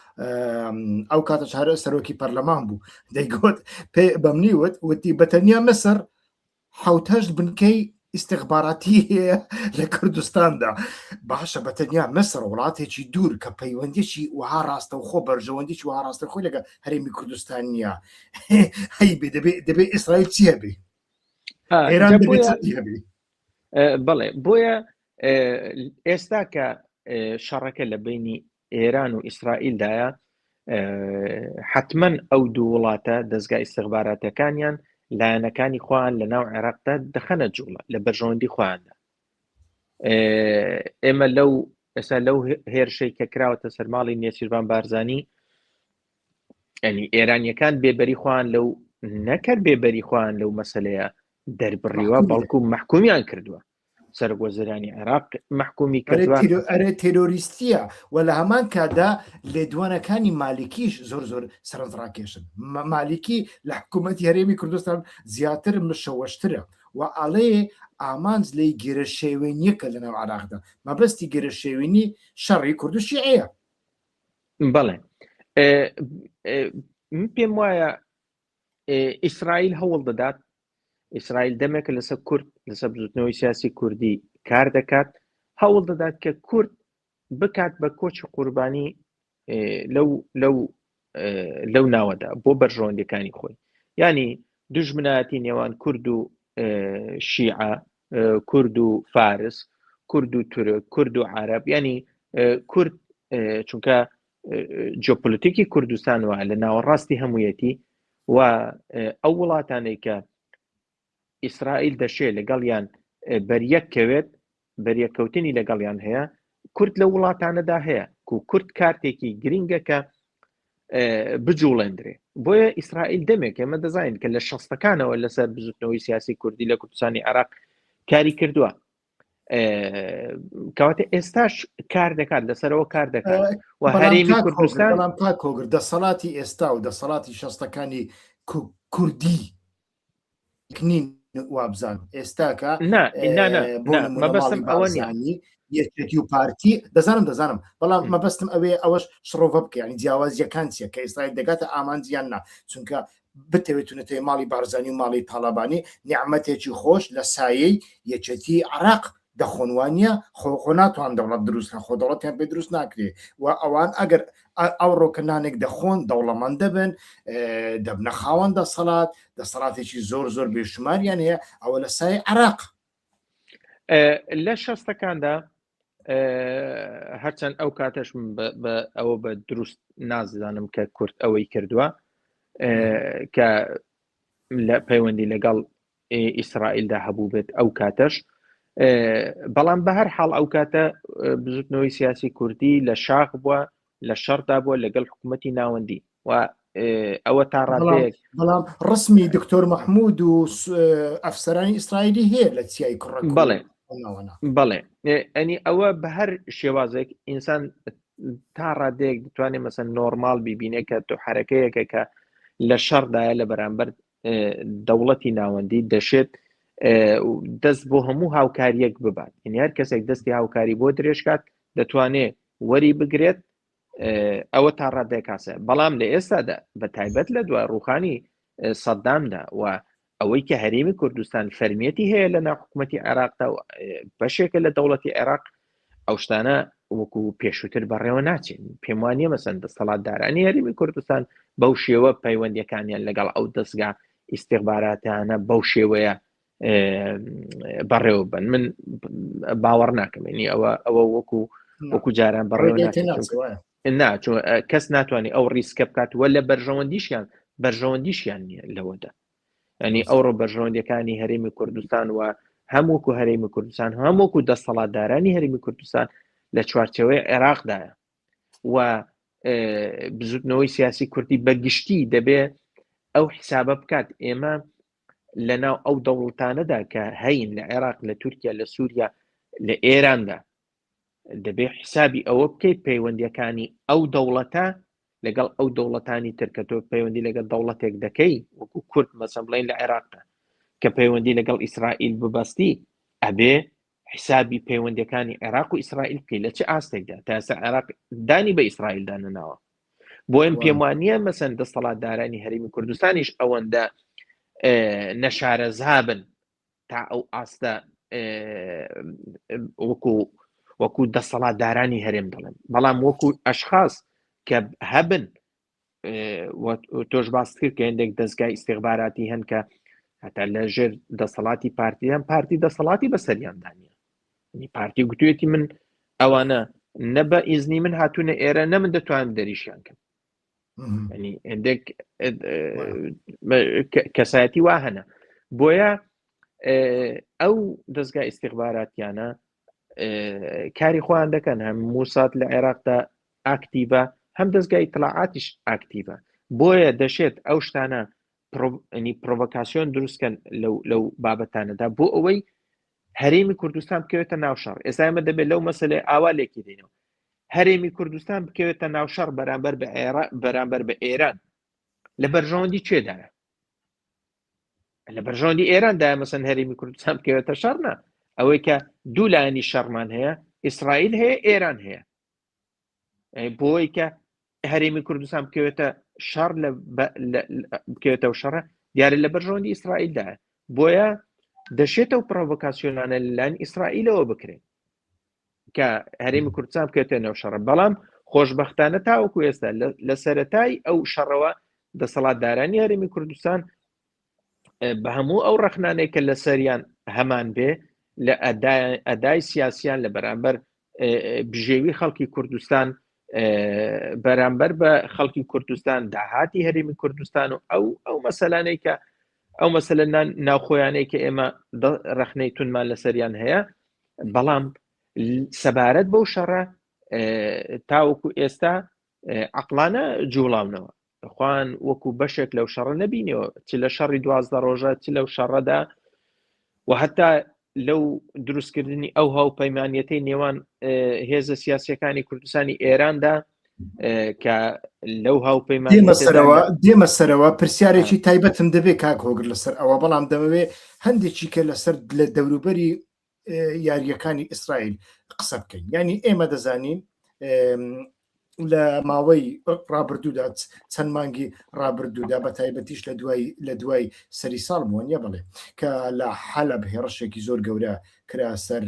ئەو کاتە هەرە سەرۆکی پەرلەمان بوو دەیگوت پێ بەمنیوت وتی بەتەنیا مەسەر حوتەشت بنکەی ئیستیخباراتی هەیە لە کوردستاندا باشە بەتەنیا مەسەر وڵاتێکی دوور کە پەیوەندێکی وها ڕاستە و خۆ بەرژەوەندێکی وها ڕاستە خۆی لەگە هەرێمی کوردستان نیە هەی دەبێت ئیسرائیل چی هەبێ بەڵێ بۆیە ئێستا کە شەڕەکە لە بینی ئێران و ئیسرائیلدایە حتمما ئەو دوو وڵاتە دەستگای ئیستیخباراتەکانیان لایەنەکانی خۆیان لە ناو عێراقدا دەخەنە جوڵە لە بەرژەوەندی خۆیاندا ئێمە ئێستا لەو هێرشەی کە کراوەتە سەرماڵی نێچیروان بارزانی ئەنی ئێرانیەکان بێبەری خۆیان لەو نەکرد بێبەری خۆیان لەو مەسەلەیە دەربڕیوە بەڵکو محکومیان کردووە سەرگۆزەرانی عێراق محکومی کردووە ئەرێ تێرۆریستیە و لە هەمان کادا لێدوانەکانی مالیکیش زۆر سەرنجڕاکێشن مالیکی لە حکوومەتی هەرێمی کوردستان زیاتر مشەوەشترە و ئەڵێ ئامانج لی گرەشێوێنیەکە لە ناو عێراقدا مەبەستی گرەشێوێنی شەڕی کوورد و شیعەیە بەڵێ پێم وایە ئیسرائیل هەوڵ دەدات ئیسرائیل دەمێکە لەسەر کورد لەسەر بزوتنەوەی سیاسی کوردی کار دەکات هەوڵ دەدات کە کورد بکات بە کۆچی قوربانی لەو ناوەدا بۆ بەرژەوەندەکانی خۆی ینی دوژمنایەتی نێوان کورد و شیعە کورد و فارس کورد و تورک کورد و عەرەب ینی کورد چونکە جۆپۆلیتیکی کوردستان وایە لە ناوەڕاستی هەموویەتی و ئەو وڵاتانەی کە ئیسرائیل دەشێت لەگەڵیان بەریەکەوێت بەریەکەوتنی لەگەڵیان هەیە کورد لە وڵاتانەدا هەیە و کورد کارتێکی گرینگە کە بجوڵێندرێ بۆیە ئیسرائیل دەمێک ئێمە دەزانین کە لە شەستەکانەوە لەسەر بزوتنەوەی سیاسی کوردی لە کوردستانی عێراق کاری کردووە کەواتە ئێستاش کار دەکات لەسەرەوە کار دەکات و هەرێمی کوردستان کۆگر دەسەڵاتی ئێستا و دەسەڵاتی شەستەکانی کوردی کنین وابزان ئێستاکە مەبەستم ئەوە نیە یەکێتی و پارتی دەزانم بەڵام مەبەستم ئەوێ ئەوەش شڕۆڤە بکە ینی جیاوازیەکان چیە کە ئیسرائیل دەگاتە ئامانجیان نا چونکە بتەوێتونەتەوەی ماڵی بارزانی و ماڵی تاڵەبانی نیعمەتێکی خۆش لە سایەی یەکێتی عێراق دەخۆنوانیە خۆ ناتوان دەوڵەت دروست خۆ دەوڵەتیان پێ دروست ناکرێ و ئەوان ئەگەر ئەو ڕۆکەنانێک دەخۆن دەوڵەمەند دەبن دەبنە خاوەن دەسەڵاتێکی زۆر بێشماریان هەیە ئەوە لە سای عێراق لە شەستەکاندا هەرچەند ئەو کاتەش ئەوە بە دروست نازانم کە کورد ئەوەی کردووە کە لە پەیوەندی لەگەڵ ئیسرائیلدا هەبوو بێت ئەو کاتەش بەڵام بە هەر حاڵ ئەو کاتە بزوتنەوەی سیاسی کوردی لە شاخ بووە لە شەڕدا بووە لەگەڵ حکوومەتی ناوەندی و ئەوە تا ڕادەیەک بەڵام ڕسمی دکتۆر مەحموود و ئەفسەرانی ئیسرائیلی هەیە لە چیای کوڕەک بەڵێ ئەنی ئەوە بە هەر شێوازێک ئینسان تا ڕادەیەک دەتوانێت مەسەن نۆرمال بیبینێت کە تۆ حرەکەیەکە کە لە شەڕدایە لە بەرامبەر دەوڵەتی ناوەندی دەشێت دەست بۆ هەموو هاوکاریەک ببات. یعنی هەر کەسێک دەستی هاوکاری بۆ درێژکات دەتوانێت وەری بگرێت ئەوە تا ڕادێکاسە. بەڵام لە ئێستادا بە تایبەت لە دوای ڕوخانی سەددامدا و ئەوەی کە هەرێمی کوردستان فەرمیەتی هەیە لە ناوحکومەتی عێراقدا و بەشێکە لە دەوڵەتی عێراق ئەو شتانە وەکو پێشووتر بەڕێوە ناچین. پێم وانیە مەسەن دەسەڵاتدارانی هەرێمی کوردستان بەو شێوە پەیوەندیەکانیان لەگەڵ ئەو دەستگا ئیستیخباراتیانە بەو شێوەیە بەڕێوە بن. من باوەڕ ناکەمێنی ئەوە وەکو جاران بەڕێوە ناچون کەس ناتوانێت ئەو ڕیسکە بکات وە لە بەرژەوەندیشیان نییە لەوەدا. ینی ئەوڕۆ بەرژەوەندەکانی هەرێمی کوردستان و هەمووکو هەرێمی کوردستان هەمووکو دەسەڵاتدارانی هەرێمی کوردستان لە چوارچەوەی عێراقدایە و بزوتنەوەی سیاسی کوردی بەگشتی دەبێت ئەو حسابە بکات. ئێمە لەناو ئەو دەوڵەتانەدا کە هەین لە عێراق، لە تورکیا، لە سووریا، لە ئێراندا دەبێت حسابی ئەوە بکەیت پەیوەندیەکانی ئەو دەوڵەتە لەگەڵ ئەو دەوڵەتانی ترکەتۆ پەیوەندی لەگەڵ دەوڵەتێک دەکەی وەکو کورد مەسەڵەن بڵێن لە عێراقدا کە پەیوەندی لەگەڵ ئیسرائیل ببەستی ئەبێ حسابی پەیوەندیەکانی عێراق و ئیسرائیل بکەی لە چه ئاستێکدا تا ئێستا عێراق دانی بە ئیسرائیل دانەناوە. بۆ ئەم پێم وانیە مەسەن دەسەڵاتدارانی هەرێمی کوردستانیش ئەوەندە نەشارەزابن تا ئەو ئاستە وەکو دەسەڵاتدارانی هەرێم دەڵێن، بەڵام وەکو ئەشخاص کە هەبن تۆش باس کرد کە هەندێک دەستگای ئیستیخباراتی هەن کە هەتا لە ژێر دەسەڵاتی پارتیان پارتی دەسەڵاتی بەسەریاندانیە. پارتی گوتوێتی من ئەوانە نە بە ئیزنی من هاتوونە ئێرە نە من دەتوانم دەریشیان کەم. ینی هەندێک کەسایەتی وا هەنە. بۆیە ئەو دەستگای ئیستیخباراتیانە کاری خۆیان دەکەن، هەموو سات لە عێراقدا ئاکتیڤە، هەم دەستگای ئیطلاعاتیش ئاکتیڤە. بۆیە دەشێت ئەو شتانە پرۆڤۆکاسیۆن دروستکەن لەو بابەتانەدا بۆ ئەوەی هەرێمی کوردستان بکەوێتە ناو شەڕ. ئێستا ئێمە دەبێت لەو مەسەلەی ئاوا لێکی دێنەوە. هەرێمی کوردستان بکەوێتە ناو شەڕ بەرامبەر بە ئێران لە بەرژەوەندی چێدایە؟ لە بەرژەوەندی ئێراندا مەسەن هەرێمی کوردستان بکەوێتە شەڕ نا. ئەوەی کە دوو لایەنی شەڕمان هەیە، ئیسرائیل هەیە، ئێران هەیە. بۆی کە هەرێمی کوردستان بکەوێتە شەڕ بکەوێتەوە شەڕە دیارە لە بەرژەوەندی ئیسرائیلدایە. بۆیە دەشێتە و پرۆڤۆکاسیۆنانە لەلایەن ئیسرائیلەوە بکرێن کە هەرێمی کوردستان بکەوێتە ناو شەڕە. بەڵام خۆشبەختانە تاوەکو ئێستا لە سەرەتای ئەو شەڕەوە دەسەڵاتدارانی هەرێمی کوردستان بە هەموو ئەو ڕەخنانەی کە لە سەریان هەمان بێ لە ئەدای سیاسیان لە بەرامبەر بژێوی خەڵکی کوردستان، بەرامبەر بە خەڵکی کوردستان، داهاتی هەرێمی کوردستان و ئەو مەسەلانەی کە ئەو مەسەلە ناوخۆیانەی کە ئێمە ڕەخنەی تونمان لە سەریان هەیە. بەڵام سەبارەت بەو شەڕە تاوەکو ئێستا عەقڵانە جوڵاونەوە، خوان وەکو بەشێک لەو شەڕە نەبینەوە، چ لە شەڕی 12 ڕۆژە چ لەو شەڕەدا و هەتا لەو دروستکردنی ئەو هاوپەیمانیەتەی نێوان هێزە سیاسیەکانی کوردستانی ئێراندا کە لەو دێمە سەرەوە پرسیارێکی تایبەتم دەبێت کاک هۆگر لەسەر ئەوە، بەڵام دەمەوێت هەندێکی کە لەسەر لە دەوروبەری یاریەکانی ئیسرائیل قسە بکەین. ینی ئێمە دەزانین لە ماوەی ڕابردوودا چەند مانگی ڕابردوودا بە تایبەتیش لە دوای سەری ساڵ بوون یە بڵێ کە لە حەلەب هێڕشێکی زۆر گەورە کرا سەر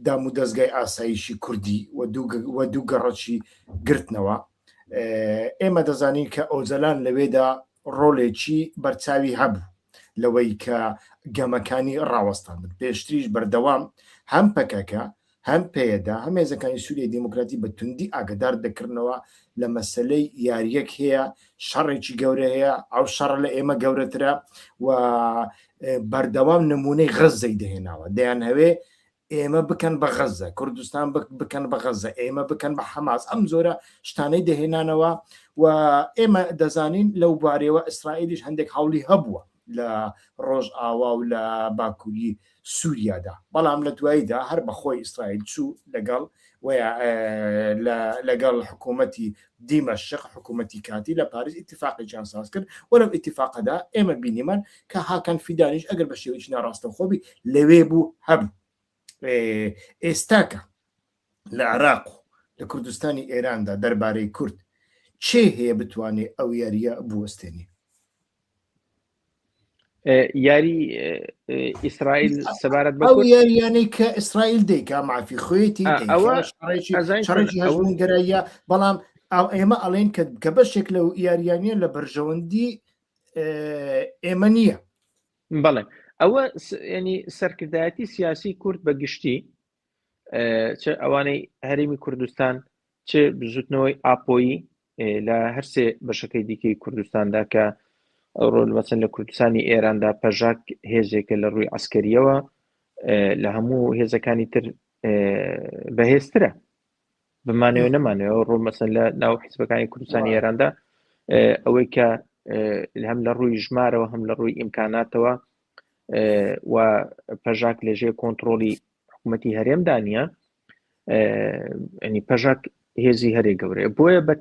دام و دەستگای ئاسایشی کوردی و دوو گەڕەکی گرتنەوە. ئێمە دەزانین کە ئۆزەلان لەوێدا ڕۆڵێکی بەرچاوی هەبوو لەوەی کە گەمەکانی ڕاوەستان بن. پێشتریش بەردەوام هەم پەکەکە هەم پێدا هەم هێزەکانی سووریای دیموکراتی بە توندی ئاگدار دەکردنەوە لە مەسلەی یاریەک هەیە، شەڕێکی گەورە هەیە، ئەو شەڕ لە ئێمە گەورەترە و بەردەوام نمونەی غەزەی دەهێناوە. دەیان هەوێ ئێمە بکەن بە غەزە، کوردستان بکەن بە غەزە، ئێمە بکەن بە حەماس، ئەم زۆرە شتانەی دەهێنانەوە و ئێمە دەزانین لەو بارەوە ئیسرائیلیش هەندێک هەوڵی هەبووە لە ڕۆژ ئاوا و لە باکووری سووریادا بەڵام لە دواییدا هەر بەخۆی ئیسرائیل چوو لەگەڵ حکوومەتی دیمەشق حکوومەتی کاتی لە پاریس ئیتفاقیان ساز کرد وەرەو ئیتفاقەدا ئێمە بینیمان کە هاکان فیدانیش ئەگەر بە شێوەیەکی ناڕاستەوخۆبی لەوێ بوو هەبوو ئێستاکە لە عێراق و لە کوردستانی ئێراندا دەربارەی کورد چێ هەیە بتوانێت ئەو یاریە بوەستێنی یاری ئیسرائیل سەبارەت بە ئەو یاریانەی کە ئیسرائیل دەیکا مافی خۆیەتی شەڕێکی هەژمونگەراییە بەڵام ئێمە ئەڵێن کە بەشێک لەو یاریانە لە بەرژەوەندی ئێمە نییە بەڵێ ئەوە ینی سەرکردایەتی سیاسی کورد بە گشتی چ ئەوانەی هەرێمی کوردستان چ بزوتنەوەی ئاپۆیی لە هەرسێ بەشەکەی دیکەی کوردستاندا کە ڕۆل مەسەن لە کوردستانی ئێراندا پژاک هێزێکە لە ڕووی عسکەریەوە لە هەموو هێزەکانی تر بەهێزترە بمانەوە نەمانەوە ڕۆ مەسەن لە ناو حیزبەکانی کوردستانی ئێراندا ئەوەی کە هەم لە ڕووی ژمارەوە هەم لە ڕووی ئیمکاناتەوە و پژاک لەژێ کۆنتترۆلی حکوومەتی هەرێمدانە ئەنی پژاک هێزی هەرێ گەورەیە بۆیە بە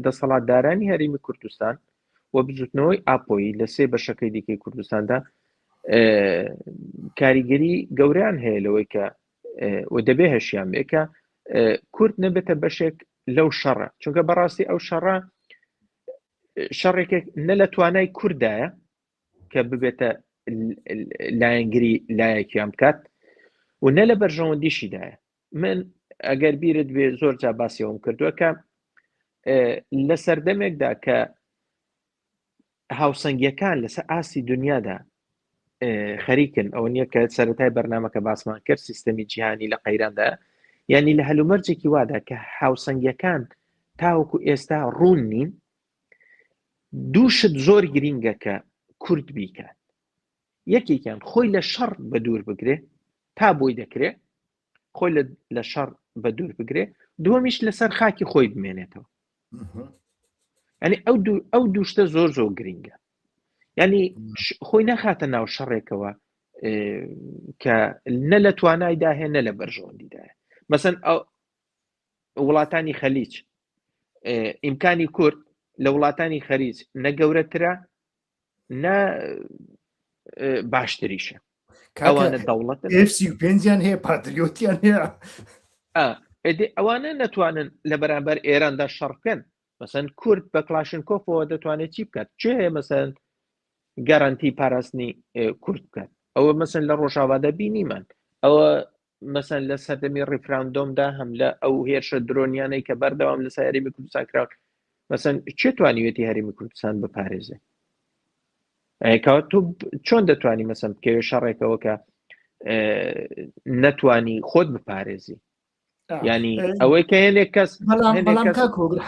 دەسەڵاتدارانی هەرێمی کوردستان و بزوتنەوەی ئاپۆیی لە سێ بەشەکەی دیکەی کوردستاندا کاریگەری گەوریان هەیە لەوەی کە و دەبێ هەشیان بێکە کورد نەبێتە بەشێک لەو شەڕە چونکە بەڕاستی ئەو شەڕە شەڕێکێک نە لە توانای کوردایە کە ببێتە لایەنگری لایەکیان بکات و نە لە بەرژەوەندیشیدایە من ئەگەر بیرت بێ زۆر جا باسیەوەم کردووە کە لە سەردەمێکدا کە هاوسەنگیەکان لەسەر ئاسی دنیادا خەریکن ئەوە نییە کە سەرەتای بەرنامەکە باسمان کرد سیستەمی جیهانی لە قەیراندا یعنی لە هەلومەرجێکی وادا کە هاوسەنگیەکان تاوەکو ئێستا ڕوون نین دووشت زۆر گرینگە کە کورد بیکات یەکێکیان خۆی لە شەڕ بە دوور بگرێ تا بۆی دەکرێت خۆی لە شەڕ بە دوور بگرێ دووەمیش لەسەر خاکی خۆی بمێنێتەوە ینی ئەو دووشتە زۆر زۆر گرینگە ینی خۆی نەخاتە ناو شەڕێکەوە کە نە لە توانایدا هەیە نە لە بەرژەوەندیدایە مەسەن وڵاتانی خەلیج ئیمکانی کورد لە وڵاتانی خەریج نە گەورەترە نە باشتریشە ئەوانە دەوڵەت پێنجیان هەیە پاتریۆتیان هەیە ئەوانە نەتوانن لە بەرامبەر ئێراندا شەڕکەن مەسەن کورد بە کلاشنکۆفەوە دەتوانێت چی بکات چێ هەیە مەسەن گەرانتی پاراستنی کورد بکات ئەوە مەسەن لە ڕۆژاوادا بینیمان ئەوە مەسەن لە سەردەمی ڕیفراندۆمدا هەم لە ئەو هێرشە درۆنیانەی کە بەردەوام لە هەرێمی کوردستان کراون مەسەن چێ توانیوێتی هەرێمی کوردستان بپارێزێ تۆ چۆن دەتوانی مەسەن بکەوێ شەڕێکەوە کە نەتوانی خۆت بپارێزی ینی ئەوەی کە هێنێک کەس بەڵام کاکۆگر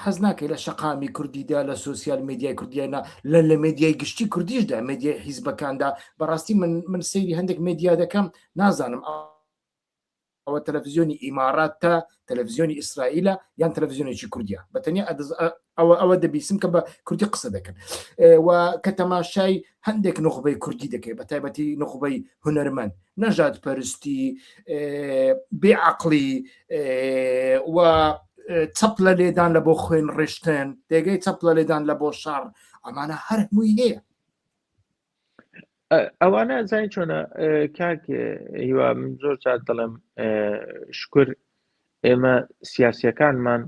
حەز ناکەی لە شەقامی کوردیدا لە سوسیال میدیای کوردیانە لە مێدیای گشتی کوردیشدا مێدیای حیزبەکاندا بەڕاستی من سەیری هەندێک مێدیا دەکەم نازانم ئەوە تەلەڤیزیۆنی ئیمارات تا تەلەڤیزیۆنی ئیسرائیلە یان تەلەڤیزیۆنێکی کوردیە بەتەنیا ئەوە دەبیسم کە بە کوردی قسە دەکەن و کە تەماشای هەندێک نخبەی کوردی دەکەی بە تایبەتی نخبەی هونەرمەند نەژاد پەرستی بێعەقڵی و چەپلە لێدان لە بۆ خوێن ڕێشتن دێگەی چەپلە لێدان لە بۆ شار ئەمانە هەر هەمووی هەیە ئەوانە زای چۆنە کاک هیوا من زۆر جار دەڵێم شکر ئێمە سیاسیەکانمان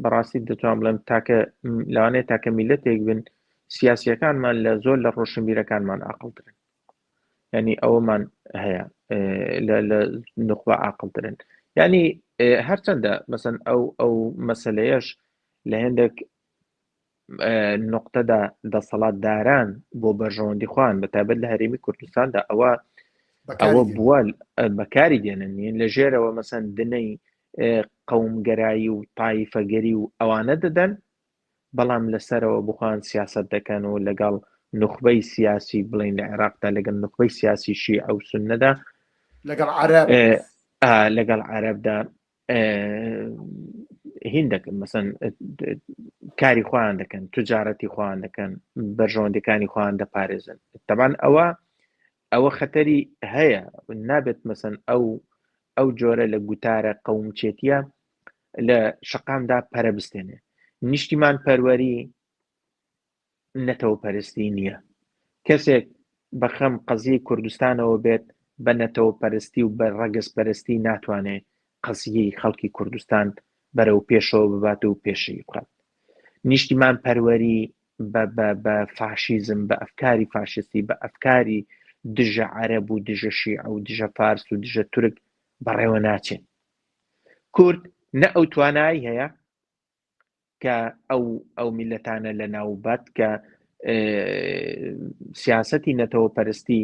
بەڕاستی دەتوانم بڵێم تاکە لەوانەیە تاکە میلەتێک بن سیاسیەکانمان لە زۆر لە ڕۆشنبیرەکانمان عاقڵترن ینی ئەوەمان هەیە لە نخبە عاقڵترن ینی هەرچەندە مەسەن ئەو مەسەلەیەش لە هێندێک نقطەدا دەسەڵاتداران بۆ بەرژەوەندی خوان بەتایبەت لە هەرێمی کوردستاندا ئەوە بووە بەکاری دێنن لە ژێرەوە مەسەن دنەی قەومگەرایی و تایفەگەری و ئەوانە دەدەن بەڵام لەسەرەوە بخوان سیاست دەکەن و لەگەڵ نخبەی سیاسی بڵین لە عێراقدا لەگەڵ نخبەی سیاسی شیعە و سوننەدا لەگەڵ عەرەبدا هین دەکەن مەسەن کاری خۆیان دەکەن توجارەتی خۆیان دەکەن بەرژەوەندەکانی خۆیان دەپارێزن تەبان ئەوە خەتەری هەیە نابێت مەسەن ئەو جۆرە لە گوتارە قەومچێتیە لە شەقامدا پەرەبستێنێ نیشتیمان پەروەری نەتەوە پەرستی نییە کەسێک بەخەم قەزیی کوردستانەوە بێت بە نەتەوە پەرستی و بە ڕەگەز پەرستی ناتوانێت قەزیەی خەڵکی کوردستان بەرەو پێشەوە ببات و پێشەوی بکات نیشتیمان پەروەری بە فاشیزم بە ئەفکاری فاشستی بە ئەفکاری دژە عەرەب و دژە شیع و دژە فارس و دژە تورک بەڕێوە ناچێت کورد نە ئەو توانایی هەیە کە ئەو میلەتانە لە ناوبەت کە سیاسەتی نەتەوە پەرستی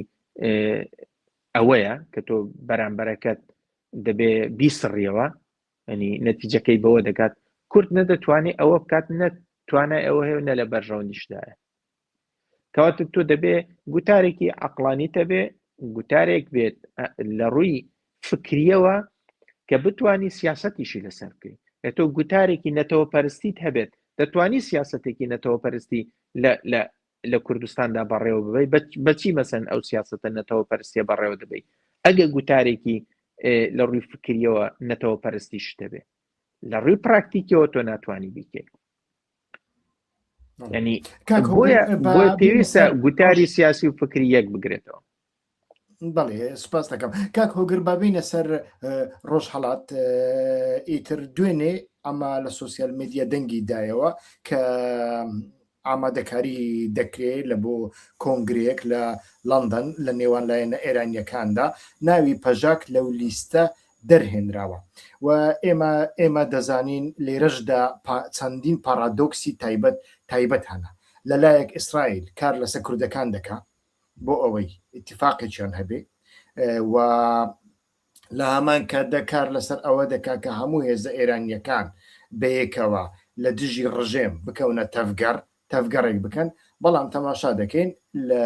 ئەوەیە کە تۆ بەرامبەرەکەت دەبێ بیسڕیەوە ینی نەتیجەکەی بەوە دەکات کورد نەدەتوانێت ئەوە بکات نەتوانای ئەوە هەیە نە لە بەرژەوەندیشدایە کەواتە تۆ دەبێ گوتارێکی عەقڵانی تەبێ گوتارێک بێت لە ڕووی فکریەوە کە بتوانی سیاسەتیشی لەسەر بکەیت تۆ گوتارێکی نەتەوە پەرستیت هەبێت دەتوانی سیاسەتێکی نەتەوە پەرستی لە کوردستاندا بەڕێوە ببەی بەچی مەسەن ئەو سیاسەتە نەتەوە پەرستیە بەڕێوە دەبەی ئەگە گوتارێکی لە ڕووی فکریەوە نەتەوە پەرستیش دەبێت لە ڕووی پراکتیکەوە تۆ ناتوانی بیکەیت ینی بۆیە پێویستە گوتاری سیاسی و فکری یەک بگرێتەوە بەڵێ سپاس دەکەم کاک هۆگر بابینە سەر ڕۆژهەڵات ئیتر دوێنێ ئەمە لە سوسیال میدیا دەنگی دایەوە کە ئامادەکاری دەکرێت لە بۆ کۆنگرەیەک لە لەندەن لە نێوان لایەنە ئێرانیەکاندا ناوی پژاک لەو لیستە دەرهێنراوە و ئێمە دەزانین لێرەشدا چەندین پارادۆکسی تایبەت هەنا لەلایەک ئیسرائیل کار لەسەر کوردەکان دەکات بۆ ئەوەی اتفاقێکیان هەبێ و لە هەمان کاتدا کار لەسەر ئەوە دەکا کە هەموو هێزە ئێرانیەکان بەیەکەوە لە دژی ڕژێم بکەونە تەفگەڕێک بکەن بەڵام تەماشا دەکەین لە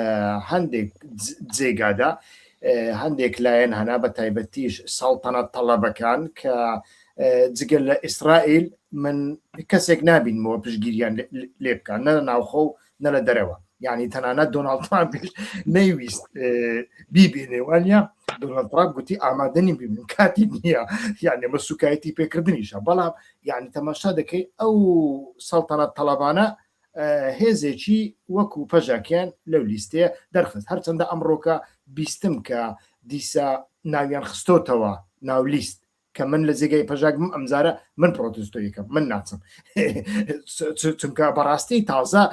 هەندێک جێگادا هەندێک لایەن هەنا بە تایبەتیش ساڵتەنەت تەڵەبەکان کە جگەل لە ئیسرائیل من کەسێک نابینمەوە پشگیریان لێ بکەن نە لە ناوخۆ و نە لە دەرەوە یعنی تەنانەت دۆناڵد ترامپیش نەیویست بیبێنێ وانە دۆناڵد ترامپ گوتی ئامادەنی ببین کاتی نییە یعنی ئەمە سوکایەتی پێکردنیشە بەڵام یعنی تەماشا دەکەی ئەو سەڵتەنەت تەڵەبانە هێزێکی وەکو پەژاکیان لەو لیستەیە دەرخست هەرچەندە ئەمڕۆکە بیستم کە دیسا ناویان خستۆتەوە ناو لیست کە من لە جێگەی پەژاک ئەمزارە من پرۆتستۆیەکەم من ناچم چونکە بەڕاستی تازە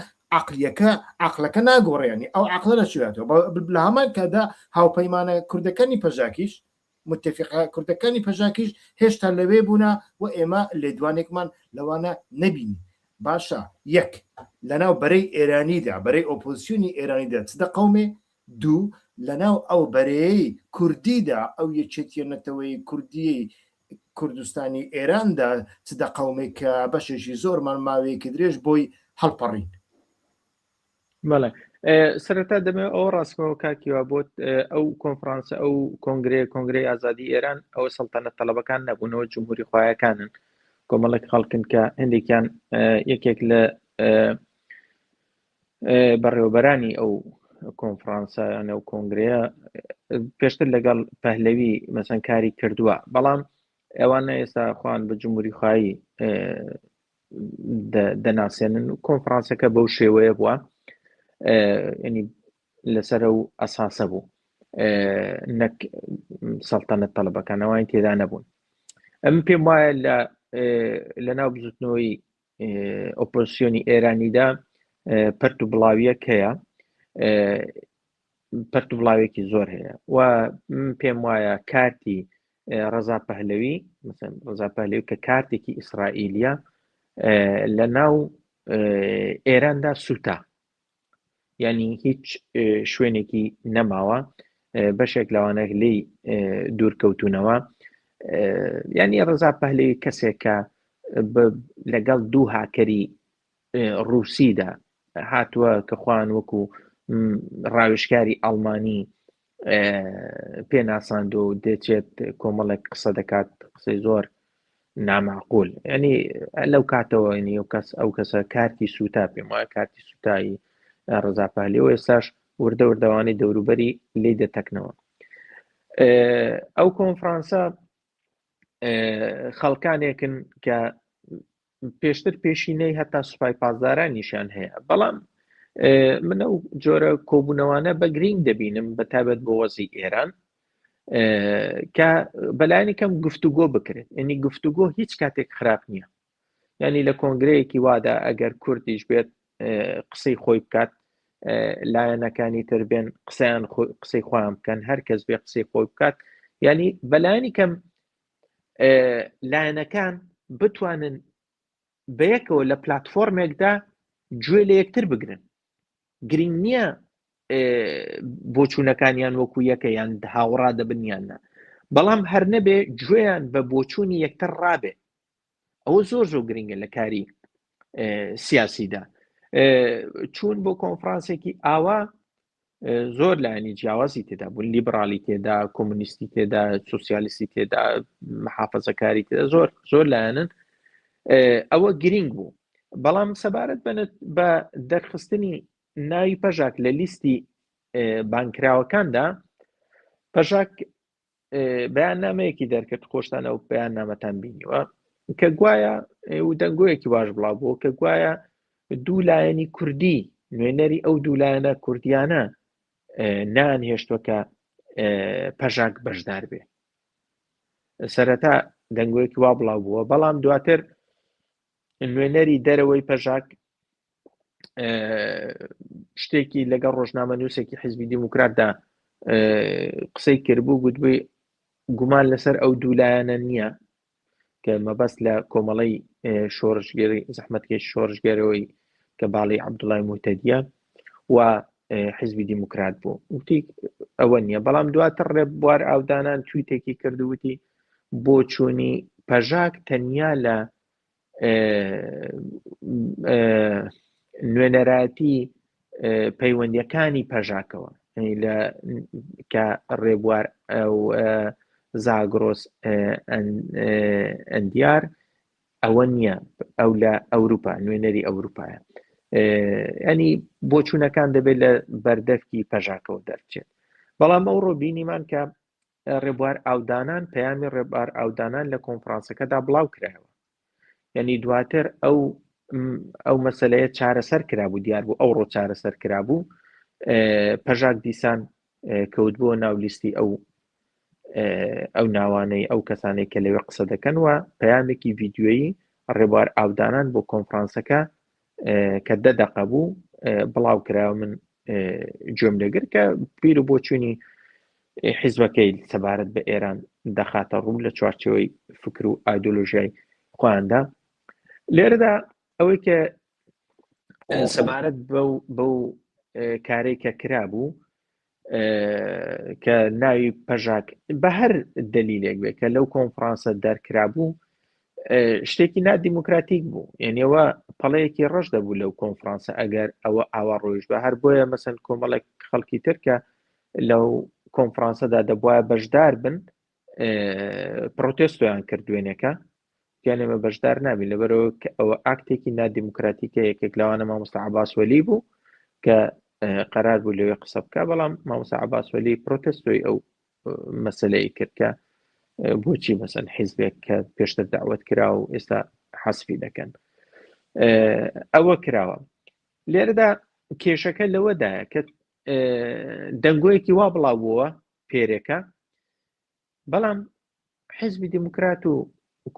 عقلەکە ناگۆڕێنی ئەو عقلە لە شوێتەوە لە هەمان کەدا هاوپەیمانە کوردەکانی پەژاکیش متفقە کوردەکانی پەژاکیش هێشتا لەوێ بوونا و ئێمە لێدوانێکمان لەوانە نەبینی باشە یەک لەناو بەرەی ئێرانیدا بەرەی ئۆپۆزیسیۆنی ئێرانیدا چ دە قەومێ دوو لەناو ئەو بەرەیەی کوردیدا ئەو یەکێتیەنەتەوەی کوردی کوردستانی ئێراندا چ دە قەومێک کە بەشێکی زۆرمان ماوەیەکی درێژ بۆی هەڵپەڕین بەڵێ سەرەتا دەمێ ئەو ڕاستکەوە کاکیوە بۆت ئەو کۆنفرانسە ئەو کۆنگرەی ئازادی ئێران ئەوە سەڵتەنەت تەڵەبەکان نەبوونەوە جمهوری خۆیەکانن کۆمەڵێک خەڵکن کە هەندێکیان یەکێک لە بەڕێوەبەرانی ئەو کۆنفرانسە یان ئەو کۆنگرەیە پێشتر لەگەڵ پەهلەوی مەسەن کاری کردووە بەڵام ئەوانە ئێستا خوان بە جمهوری خۆی دەناسێنن و کۆنفرانسەکە بەو شێوەیە بووە ینی لەسەر ئەو ئەساسە بوو نەک سەڵتەنەت تەڵەبەکانەوەی تێدا نەبوون ئەم پێم وایە لە ناو بزوتنەوەی ئۆپۆزیسیۆنی ئێرانیدا پەرت و بڵاویەک هەیە پەرت و بڵاوێکی زۆر هەیە و پێم وایە کارتی ڕەزا پەهلەوی مثلا ڕەزا پەهلەوی کە کارتێکی ئیسرائیلیە لە ناو ئێراندا سوتا ینی هیچ شوێنێکی نەماوە بەشێک لەوانە لی دوورکەوتونەوە ینی ڕەزا پەهلەوی کەسێکە لەگەڵ دوو هاکەری ڕووسیدا هاتووە کە خوان وەکو ڕاوێژکاری ئەڵمانی پێناساند و دەچێت کۆمەڵێک قسە دەکات قسەی زۆر نامعقول ینی لەو کاتەوە ینی ئەو کەسە کارتی سوتا پێم وایە کارتی سوتایی ڕزاپالیەوە ئێستاش وردە وردەوانی دەوروبەری لێ دەتەکنەوە. ئەو کۆنفرانسە خەڵکانێکن کە پێشتر پێشینەی هەتا سوپای پاسدارانیشان هەیە، بەڵام من ئەو جۆرە کۆبوونەوانە بە گرنگ دەبینم بە تایبەت بۆ وەزی ئێران کە بەلایانی کەم گفتوگۆ بکرێت. ینی گفتوگۆ هیچ کاتێک خراپ نییە. ینی لە کۆنگرەیەکی وادا ئەگەر کوردیش بێت قسەی خۆی بکات، لایەنەکانی تر بێن قسەی خۆیان بکەن، هەر کەس بێ قسەی خۆی بکات. ینی بەلایانی کەم لایەنەکان بتوانن بەیەکەوە لە پلاتفۆرمێکدا گوێ لە یەکتر بگرن. گرنگ نییە بۆچوونەکانیان وەکو یەکە یان هاوڕا دەبنیانە، بەڵام هەر نەبێ گوێیان بە بۆچوونی یەکتر ڕابێ. ئەوە زۆر زۆر گرنگە لە کاری سیاسیدا. چوون بۆ کۆنفرانسێکی ئاوا زۆر لایەنی جیاوازی تێدا بوون، لیبرالی تێدا، کۆمونیستی تێدا، سوسیالیستی تێدا، محافەزەکاری تێدا، زۆر لایەنن. ئەوە گرنگ بوو، بەڵام سەبارەت بە دەرخستنی ناوی پەژاک لە لیستی بانکراوەکاندا، پەژاک بەیاننامەیەکی دەرکرد، خۆشتان ئەو بەیاننامەتان بینیوە، کە گوایە و دەنگۆیەکی باش بڵاو بووە کە گوایە دوو لایەنی کوردی، نوێنەری ئەو دوو لایەنە کوردیانە نان هێشتوەکە پەژاک بەشدار بێ. سەرەتا دەنگۆیەکی وا بڵاو بووە، بەڵام دواتر نوێنەری دەرەوەی پەژاک شتێکی لەگەڵ ڕۆژنامە نووسێکی حیزبی دیموکراتدا قسەی کردبوو، گوتبووی گومان لەسەر ئەو دوو لایەنە نییە کە مەبەست لە کۆمەڵی شۆڕژگەری زەحمەتکێش شۆڕژگەرەوەی کە باڵی عەبدوڵای موتەدیە و حیزبی دیموکرات بوو، وتی ئەوە نییە. بەڵام دواتر ڕێبوار ئاودانان تویتێکی کردووتی بۆ چوونی پەژاک تەنیا لە نوێنەرایەتی پەیوەندیەکانی پەژاکەوە، کە ڕێبوار ئەو زاگرۆس ئەندیار ئەوە نییە، ئەو لە ئەوروپا نوێنەری ئەوروپایە. ینی بۆچوونەکان دەبێت لە بەردەفکی پەژاکەوە دەرچێت. بەڵام ئەو ڕۆبینیمان کە ڕێبوار ئاودانان، پەیامی ڕێبوار ئاودانان لە کۆنفرانسەکەدا بڵاو کرایەوە. ینی دواتر ئەو مەسەلەیە چارەسەر کرابوو، دیار بوو ئەو ڕۆ چارەسەر کرابوو، پەژاک دیسان کەوت بۆ ناو لیستی ئەو ناوانەی ئەو کەسانێک کە لەوێ قسە دەکەن، و پەیامێکی ڤیدیۆیی ڕێبوار ئاودانان بۆ کۆنفرانسەکە کە 10 دقە بوو بڵاو کراوە. من گوێم لەگر کە پیر و بۆچوونی حیزبەکەی سەبارەت بە ئێران دەخاتە ڕوو لە چوارچەوەی فکر و ئایدۆلۆژیای خۆیاندا. لێرەدا ئەوەی کە سەبارەت بەو کارێک کە کرابوو کە ناوی پەژاک بە هەر دلیلێک بێت کە لەو کۆنفرانسە دەرکرابوو، شتێکی نادیموکراتیک بوو. یعنیەوە پەڵەیەکی ڕەش دەبوو لەو کۆنفرانسە ئەگەر ئەوە ئاوا ڕۆیش بە هەر بۆیە مەسەن کۆمەڵێک خەڵکی ترکە لەو کۆنفرانسەدا دەبواە بەشدار بن، پرۆتێستۆیان کردوێنێکە یانێمە بەشدار نابین لەبەرەوە کە ئەوە ئاکتێکی نادیموکراتیکە. یەکێک لەوانە مامۆستا عەباس وەلی بوو کە قەرار بوو لەوێ قسە بکە، بەڵام مامۆستا عەباس وەلی پرۆتێستۆی ئەو مەسەلەی کرد کە بۆچی مەسەن حیزبێک کە پێشتر داوەت کرا و ئێستا حەسفی دەکەن ئەوە کراوە. لێرەدا کێشەکە لەوەدایە کە دەنگۆیەکی وا بڵاوبووە پێرێکە، بەڵام حیزبی دیموکرات و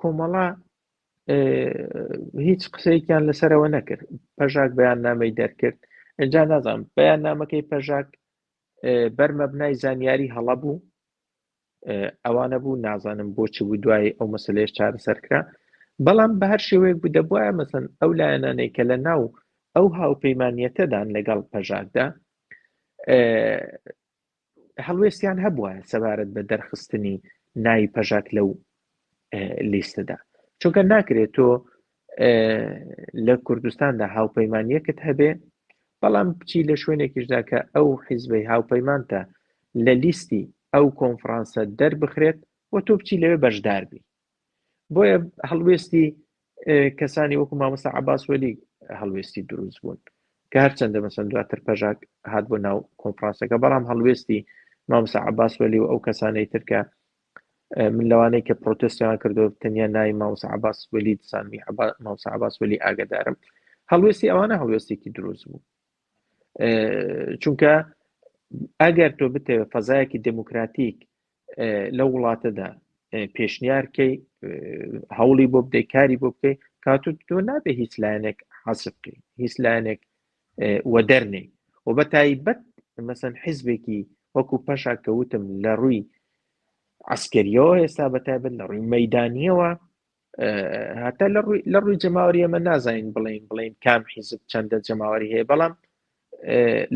کۆمەڵا هیچ قسەیەکیان لەسەرەوە نەکرد. پەژاک بەیاننامەی دەرکرد، ئەجا نازانم بەیاننامەکەی پەژاک بەرمەبنای زانیاری هەڵە بوو، ئەوانە بوو، نازانم بۆچی بوو دوای ئەو مەسەلەیەش چارەسەر کرا. بەڵام بە هەر شێوەیەک بوو دەبوایە مەسەن ئەو لایەنانەی کە لە ناو ئەو هاوپەیمانیەتەدان لەگەڵ پەژاکدا هەڵوێستیان هەبووە سەبارەت بە دەرخستنی ناوی پەژاک لەو لیستەدا، چونکە ناکرێت تۆ لە کوردستاندا هاوپەیمانیەکت هەبێ، بەڵام بچی لە شوێنێکیشدا کە ئەو حیزبەی هاوپەیمانتە لە لیستی ئەو کۆنفرانسە دەربخرێت و تۆ بچی لەوێ بەشدار بی. بۆیە هەڵوێستی کەسانی وەکو مامۆستا عەباس وەلی هەڵوێستی دروست بوون کە هەرچەندە مەسەن دواتر پەژاک هات بۆ ناو کۆنفرانسەکە بەڵام هەڵوێستی مامۆستا عەباس وەلی و ئەو کەسانەی تر کە من لەوانەیە کە پرۆتستیان کردو تەنیا ناوی مامۆستا عەباس وەلی دسانمی مامۆستا عەباس وەلی ئاگادارم هەڵوێستی ئەوانە هەڵوێستێکی دروست بوو چونکە ئەگەر تۆ بتەوێت فەزایەکی دموکراتیک لە وڵاتەدا پێشنیارکەی هەوڵی بۆ بدەی کاری بۆ بکەی کاتو تۆ نابێ هیچ لایەنێک حەسب بکەی هیچ لایەنێک وە دەرنێ و بە تایبەت مەسەن حیزبێکی وەکو پەشا کەوتم لە ڕووی عسکەریەوە ئێستا بە تایبەت لە ڕووی مەیدانیەوە هەتا لە ڕووی جەماوەری ئەمە نازانین بڵێن کام حیزب چەندە جەماوەری هەیە بەڵام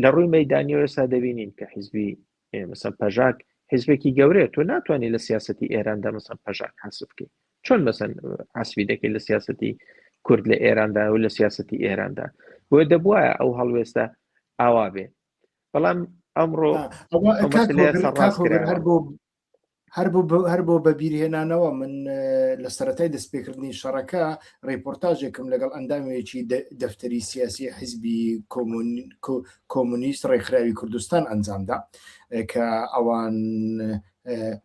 لە ڕووی مەیدانیەوە ئێستا دەبینین کە حیزبی مەسەن پەژاک حیزبێکی گەورەیە تۆ ناتوانانی لە سیاسەتی ئێراندا مەسەن پەژاک حەسب بکەی چۆن مەسەن حەسبی دەکەی لە سیاسەتی کورد لە ئێراندا و لە سیاسەتی ئێراندا بۆ دەبوایە ئەو هەڵوێستە ئاوا بێ بەڵام ئەمڕۆ هەر بۆ بەبیرهێنانەوە من لە سەرەتای دەستپێکردنی شەڕەکە ڕێپۆرتاژێکم لەگەڵ ئەندامێکی دەفتەری سیاسی حیزبی کۆمونیست ڕێکخراوی کوردستان ئەنجامدا کە ئەوان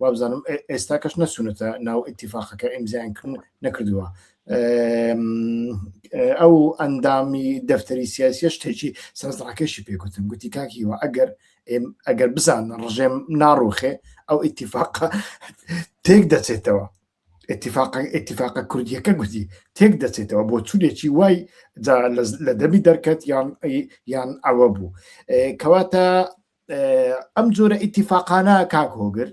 وابزانم ئێستا کەش نەسوونەتە ناو ئیتیفاقەکە ئیمزایان نەکردووە ئەو ئەندامی دەفتەری سیاسیە شتێکی سەرنجڕاکێشی پێگوتم گوتی کاکیوە ئەگەر بزانن ڕژێم ناڕوخێ ئەو ئیتیفاقە تێک دەچێتەوە ئیتیفاقە کوردیەکە گوتی تێک دەچێتەوە بۆ چونێکی وای لە دەمی دەرکەت یان ئەوە بوو کەواتە ئەم جۆرە ئیتیفاقانە کاک هۆگر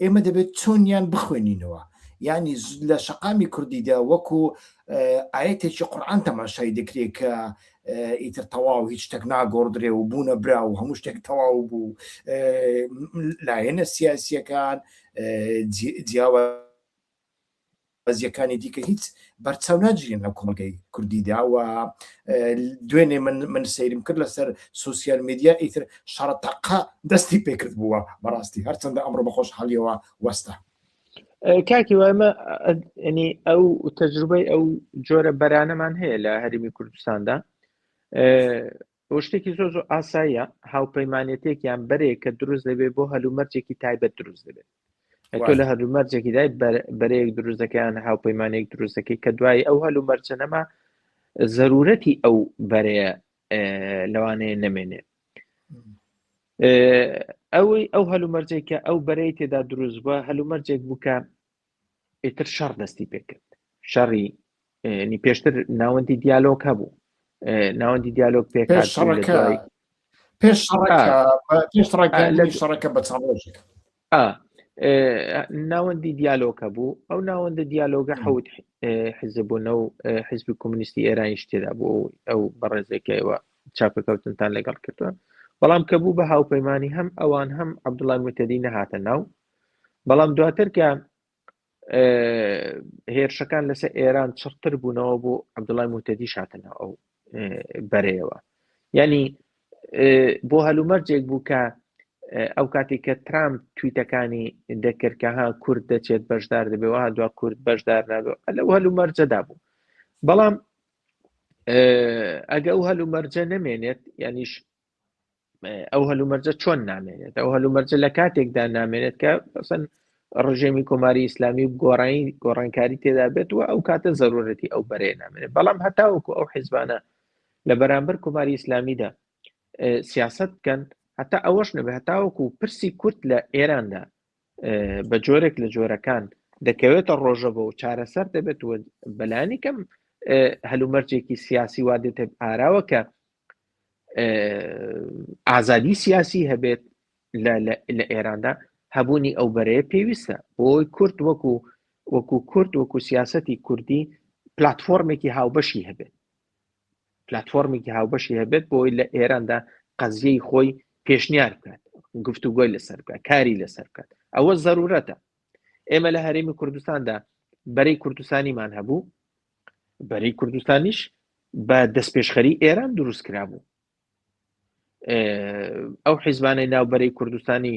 ئێمە دەبێت چۆنیان بخوێنینەوە یعنی لە شەقامی کوردیدا وەکو ئاەتێکی قورئان تەماشای دەکرێت کە ئیتر تەواو هیچ شتێک ناگۆڕدرێ و بوونە برا و هەموو شتێک تەواو بوو لایەنە سیاسیەکان جیاوازیەکانی دیکە هیچ بەرچاو ناگیرێن لەو کۆمەلگەی کوردیداوە دوێنێ من سەیرم کرد لەسەر سوسیال میدیا ئیتر شەڕەتەقە دەستی پێکرد بووە بەڕاستی هەرچەندە ئەمڕۆ بەخۆش حەڵیەوە وەستە کاکی وایمە ینی ئەو تەجروبەی ئەو جۆرە بەرانەمان هەیە لە هەرێمی کوردستاندا شتێکی زۆر زۆر ئاساییە هاوپەیمانێتێکیان بەرەیە کە دروست دەبێت بۆ هەلومەرجێکی تایبەت دروست دەبێت تۆ لە هەلومەرجێکی دای بەرەیەک دروست دەکەیان هاوپەیمانێک دروست دەکەی کە دوای ئەو هەلومەرجە نەما زەرورەتی ئەو بەرەیە لەوانەیە نەمێنێ ئەو هەلومەرجێک کە ئەو بەرەی تێدا دروست بووە هەلومەرجێک بووکە ئیتر شەڕ دەستی پێکرد شەڕی نی پێشتر ناوەندی دیالۆگ هەبوو ناوەندی دیالۆگ پێش شەڕەکە بە چەند ڕۆژێک ناوەندی دیالۆگە بوو ئەو ناوەندە دیالۆگە حەوت حیزببوونە و حیزبی کۆمونیستی ئێرانیش تێدا بوو ئەو بەڕێزێکەوە چاپەکەوتنتان لەگەڵ کردووە بەڵام کە بوو بە هاوپەیمانی هەم ئەوان هەم عەبدوڵای موتەدی نەهاتە ناو بەڵام دواتر کە هێرشەکان لەسەر ئێران چڕتر بوونەوە بۆ عەبدوڵای موتەدی شاتنەوە ئەو بەرەیەوە یعنی بۆ هەلومەرجێک بوو کە ئەو کاتێک کە ترامپ تویتەکانی دەکرد کە ها کورد دەچێت بەشدار دەبێت وها دوا کورد بەشدار نابێت لەو هەلومەرجەدا بوو بەڵام ئەگە ئەو هەلومەرجە نەمێنێت یعنیش ئەو هەلومەرجە چۆن نامێنێت ئەو هەلومەرجە لە کاتێکدا نامێنێت کە بەسەن ڕژێمی کۆماری ئیسلامی و گۆڕانکاری تێدا بێت و ئەو کاتە زەرورەتی ئەو بەرەیە نامێنێت بەڵام هەتاوەکو ئەو حیزبانە لە بەرامبەر کۆماری ئیسلامیدا سیاست بکەن هەتا ئەوەش نەبێت هەتاوەکو پرسی کورد لە ئێراندا بە جۆرێک لە جۆرەکان دەکەوێتە ڕۆژەبە و چارەسەر دەبێت و بەلایانی کەم هەلومەرجێکی سیاسی وا دێتە ئاراوە کە ئازادی سیاسی هەبێت لە ئێراندا هەبوونی ئەو بەرەیە پێویستە بۆی کورد وەکو کورد وەکو سیاسەتی کوردی پلاتفۆرمێکی هاوبەشی هەبێت پلاتفۆرمێکی هاوبەشی هەبێت بۆی لە ئێراندا قەزیەی خۆی پێشنیار بکات گفتوگۆی لەسەر بکات کاری لەسەر بکات ئەوە زەرورەتە ئێمە لە هەرێمی کوردستاندا بەرەی کوردستانیمان هەبوو بەرەی کوردستانیش بە دەستپێشخەری ئێران دروست کرا بوو ئەو حیزبانەی ناوبەرەی کوردستانی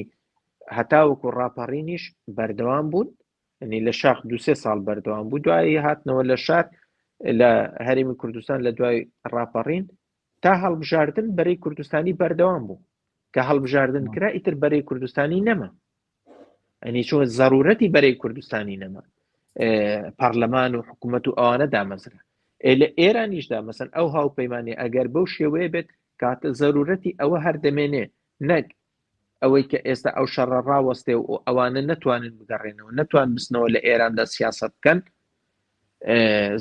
هەتاوەکو ڕاپەڕینیش بەردەوام بوون ینی لە شاخ 2-3 ساڵ بەردەوام بوو دوایی هاتنەوە لە شار لە هەرێمی کوردستان لە دوای ڕاپەڕین تا هەڵبژاردن بەرەی کوردستانی بەردەوام بوو کە هەڵبژاردن کرا ئیتر بەرەی کوردستانی نەما ئەنی چۆن زەرورەتی بەرەی کوردستانی نەما پارلەمان و حکوومەت و ئەوانە دامەزرا لە ئێرانیشدا مەسەن ئەو هاوپەیمانێ ئەگەر بەو شێوەیە بێت کاتە زەرورەتی ئەوە هەردەمێنێ نەک ئەوەی کە ئێستا ئەو شەڕە ڕاوەستێ و ئەوانە نەتوانن بگەڕێنەوە نەتوان بستنەوە لە ئێراندا سیاست بکەن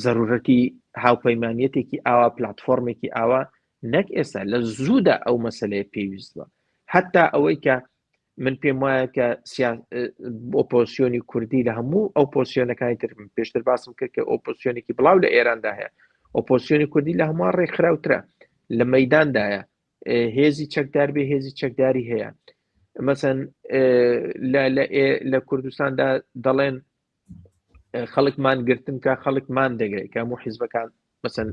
زەرورەتی هاوپەیمانیەتێکی ئاوا پلتفۆرمێکی ئاوا نەک ئێستا لە زوودا ئەو مەسلەیە پێویستە حتا ئەوەی کە من پێم وایە کە ئۆپۆسیۆنی کوردی لە هەموو ئەو پۆسیۆنەکانی تر پێشتر باسم کرد کە ئۆپۆسیۆنێکی بڵاو لە ئێراندا هەیە ئۆپۆسیۆنی کوردی لە هەمووان ڕێکخراوترە لە مەیداندایە هێزی چەکدار بێ هێزی چەکداری هەیە مەسەن لە کوردستاندا دەڵێن خەڵکمان گرتن کە خەڵکمان دەگرێت کە هەموو حیزبەکان مەسەن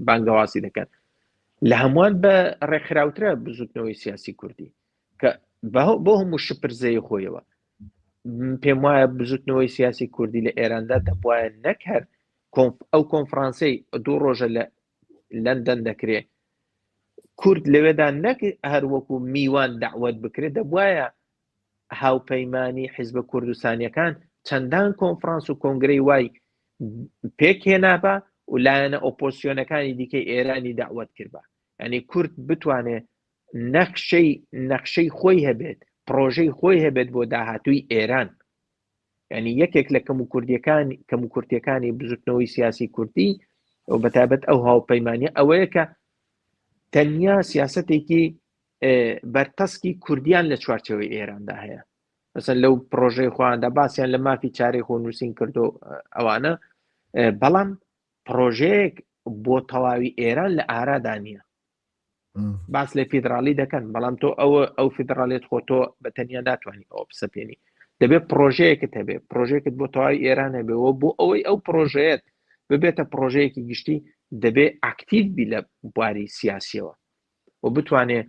بانگەواسی دەکەن لە هەمووان بە ڕێکخراوترە بزوتنەوەی سیاسی کوردی کە بۆ هەموو شپرزەی خۆیەوە پێم وایە بزوتنەوەی سیاسی کوردی لە ئێراندا دەبواە نەک هەر ئەو کۆنفرانسەی 2 ڕۆژە لە لەندەن دەکرێت کورد لەوێدا نەک هەر وەکو میوان داوت بکرێت دەبواە هاوپەیمانی حیزبە کوردستانیەکان چەندان کۆنفرانس و کۆنگرەی وای پێکهێنابە و لایەنە ئۆپۆسیۆنەکانی دیکەی ئێرانی داوت کردبە ینی کورد بتوانێت نەخشەی خۆی هەبێت پرۆژەی خۆی هەبێت بۆ داهاتووی ئێران ینی یەکێک لە کەم و کورتیەکانی بزوتنەوەی سیاسی کوردی و بەتابەت ئەو هاوپەیمانیە ئەوەیە کە تەنیا سیاستێکی بەرتەسکی کوردیان لە چوارچەوەی ئێراندا هەیە مەسەن لەو پرۆژەی خۆیاندا باسییان لە مافی چارەی خۆنووسین کردو ئەوانە بەڵام پرۆژەیەک بۆ تەواوی ئێران لە ئارادا نییە باس لە فیدراالی دەکەن بەڵام تۆ ئەو فیدراالێت خۆ تۆ بە تەنیا ناتوانانی ئەو بسەپێنی دەبێت پرۆژەیەکت هەبێت پرۆژێکت بۆ تەواوی ئێران هەبێەوە بۆ ئەوەی ئەو پرۆژەیەت ببێتە پرۆژەیەکی گشتی دەبێت ئاکتیڤ بی لە بواری سیاسیەوە و بتوانێت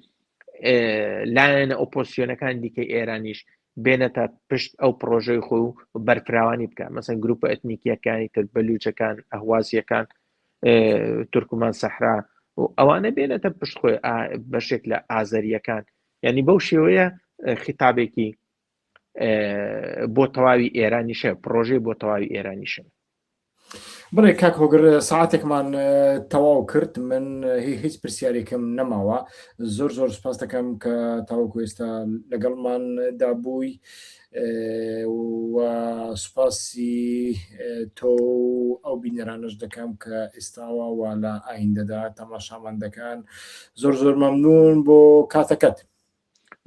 لایەنە ئۆپۆسیۆنەکان دیکەی ئێرانیش بێنێتە پشت ئەو پرۆژەی خۆی و بەرپراوانی بکە مەسەن گروپە ئەتنیکیەکانی تر بەلوچەکان ئەهوازیەکان تورکمان سەحرا و ئەوانە بێنێتە پشت خۆی بەشێک لە ئازەریەکان یعنی بەو شێوەیە خیتابێکی بۆ تەواوی ئێرانیشە پرۆژەی بۆ تەواوی ئێرانیشە بڵێ کاک هۆگر ساعتێکمان تەواو کرد من هیچ پرسیارێکم نەماوە زۆر سپاس دەکەم کە تاوەکو ئێستا لەگەڵمان دابووی و سوپاسی تۆ ئەو بینەرانش دەکەم کە ئێستاوە و لە ئایندەدا تەماشامان دەکەن زۆر مەمنون بۆ کاتەکەت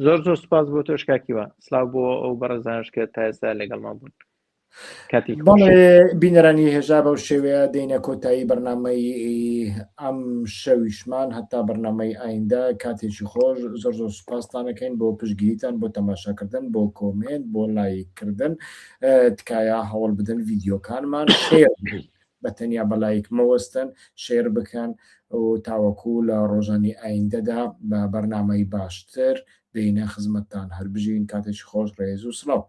زۆر سپاس بۆ تۆش کاکیوە سلااو بۆ ئەو بەڕێزانش کە تا ئێستا لەگەڵمان بوون بینەرانی هێژا بەو شێوەیە دێنە کۆتایی بەرنامەی ئەم شەویشمان هەتا بەرنامەی ئایندا کاتێکی خۆش زۆر سوپاستانەکەین بۆ پشتگیریتان بۆ تەماشاکردن بۆ کۆمنت بۆ لایککردن تکایە هەوڵ بدەن ڤیددیۆکانمان شێر بە تەنیا بە لایک مەوەستن شێر بکەن و تاوەکو لە ڕۆژانی ئایندەدا بە بەرنامەی باشتر دێنە خزمەتتان هەر بژین کاتێکی خۆش ڕێز و سڵاو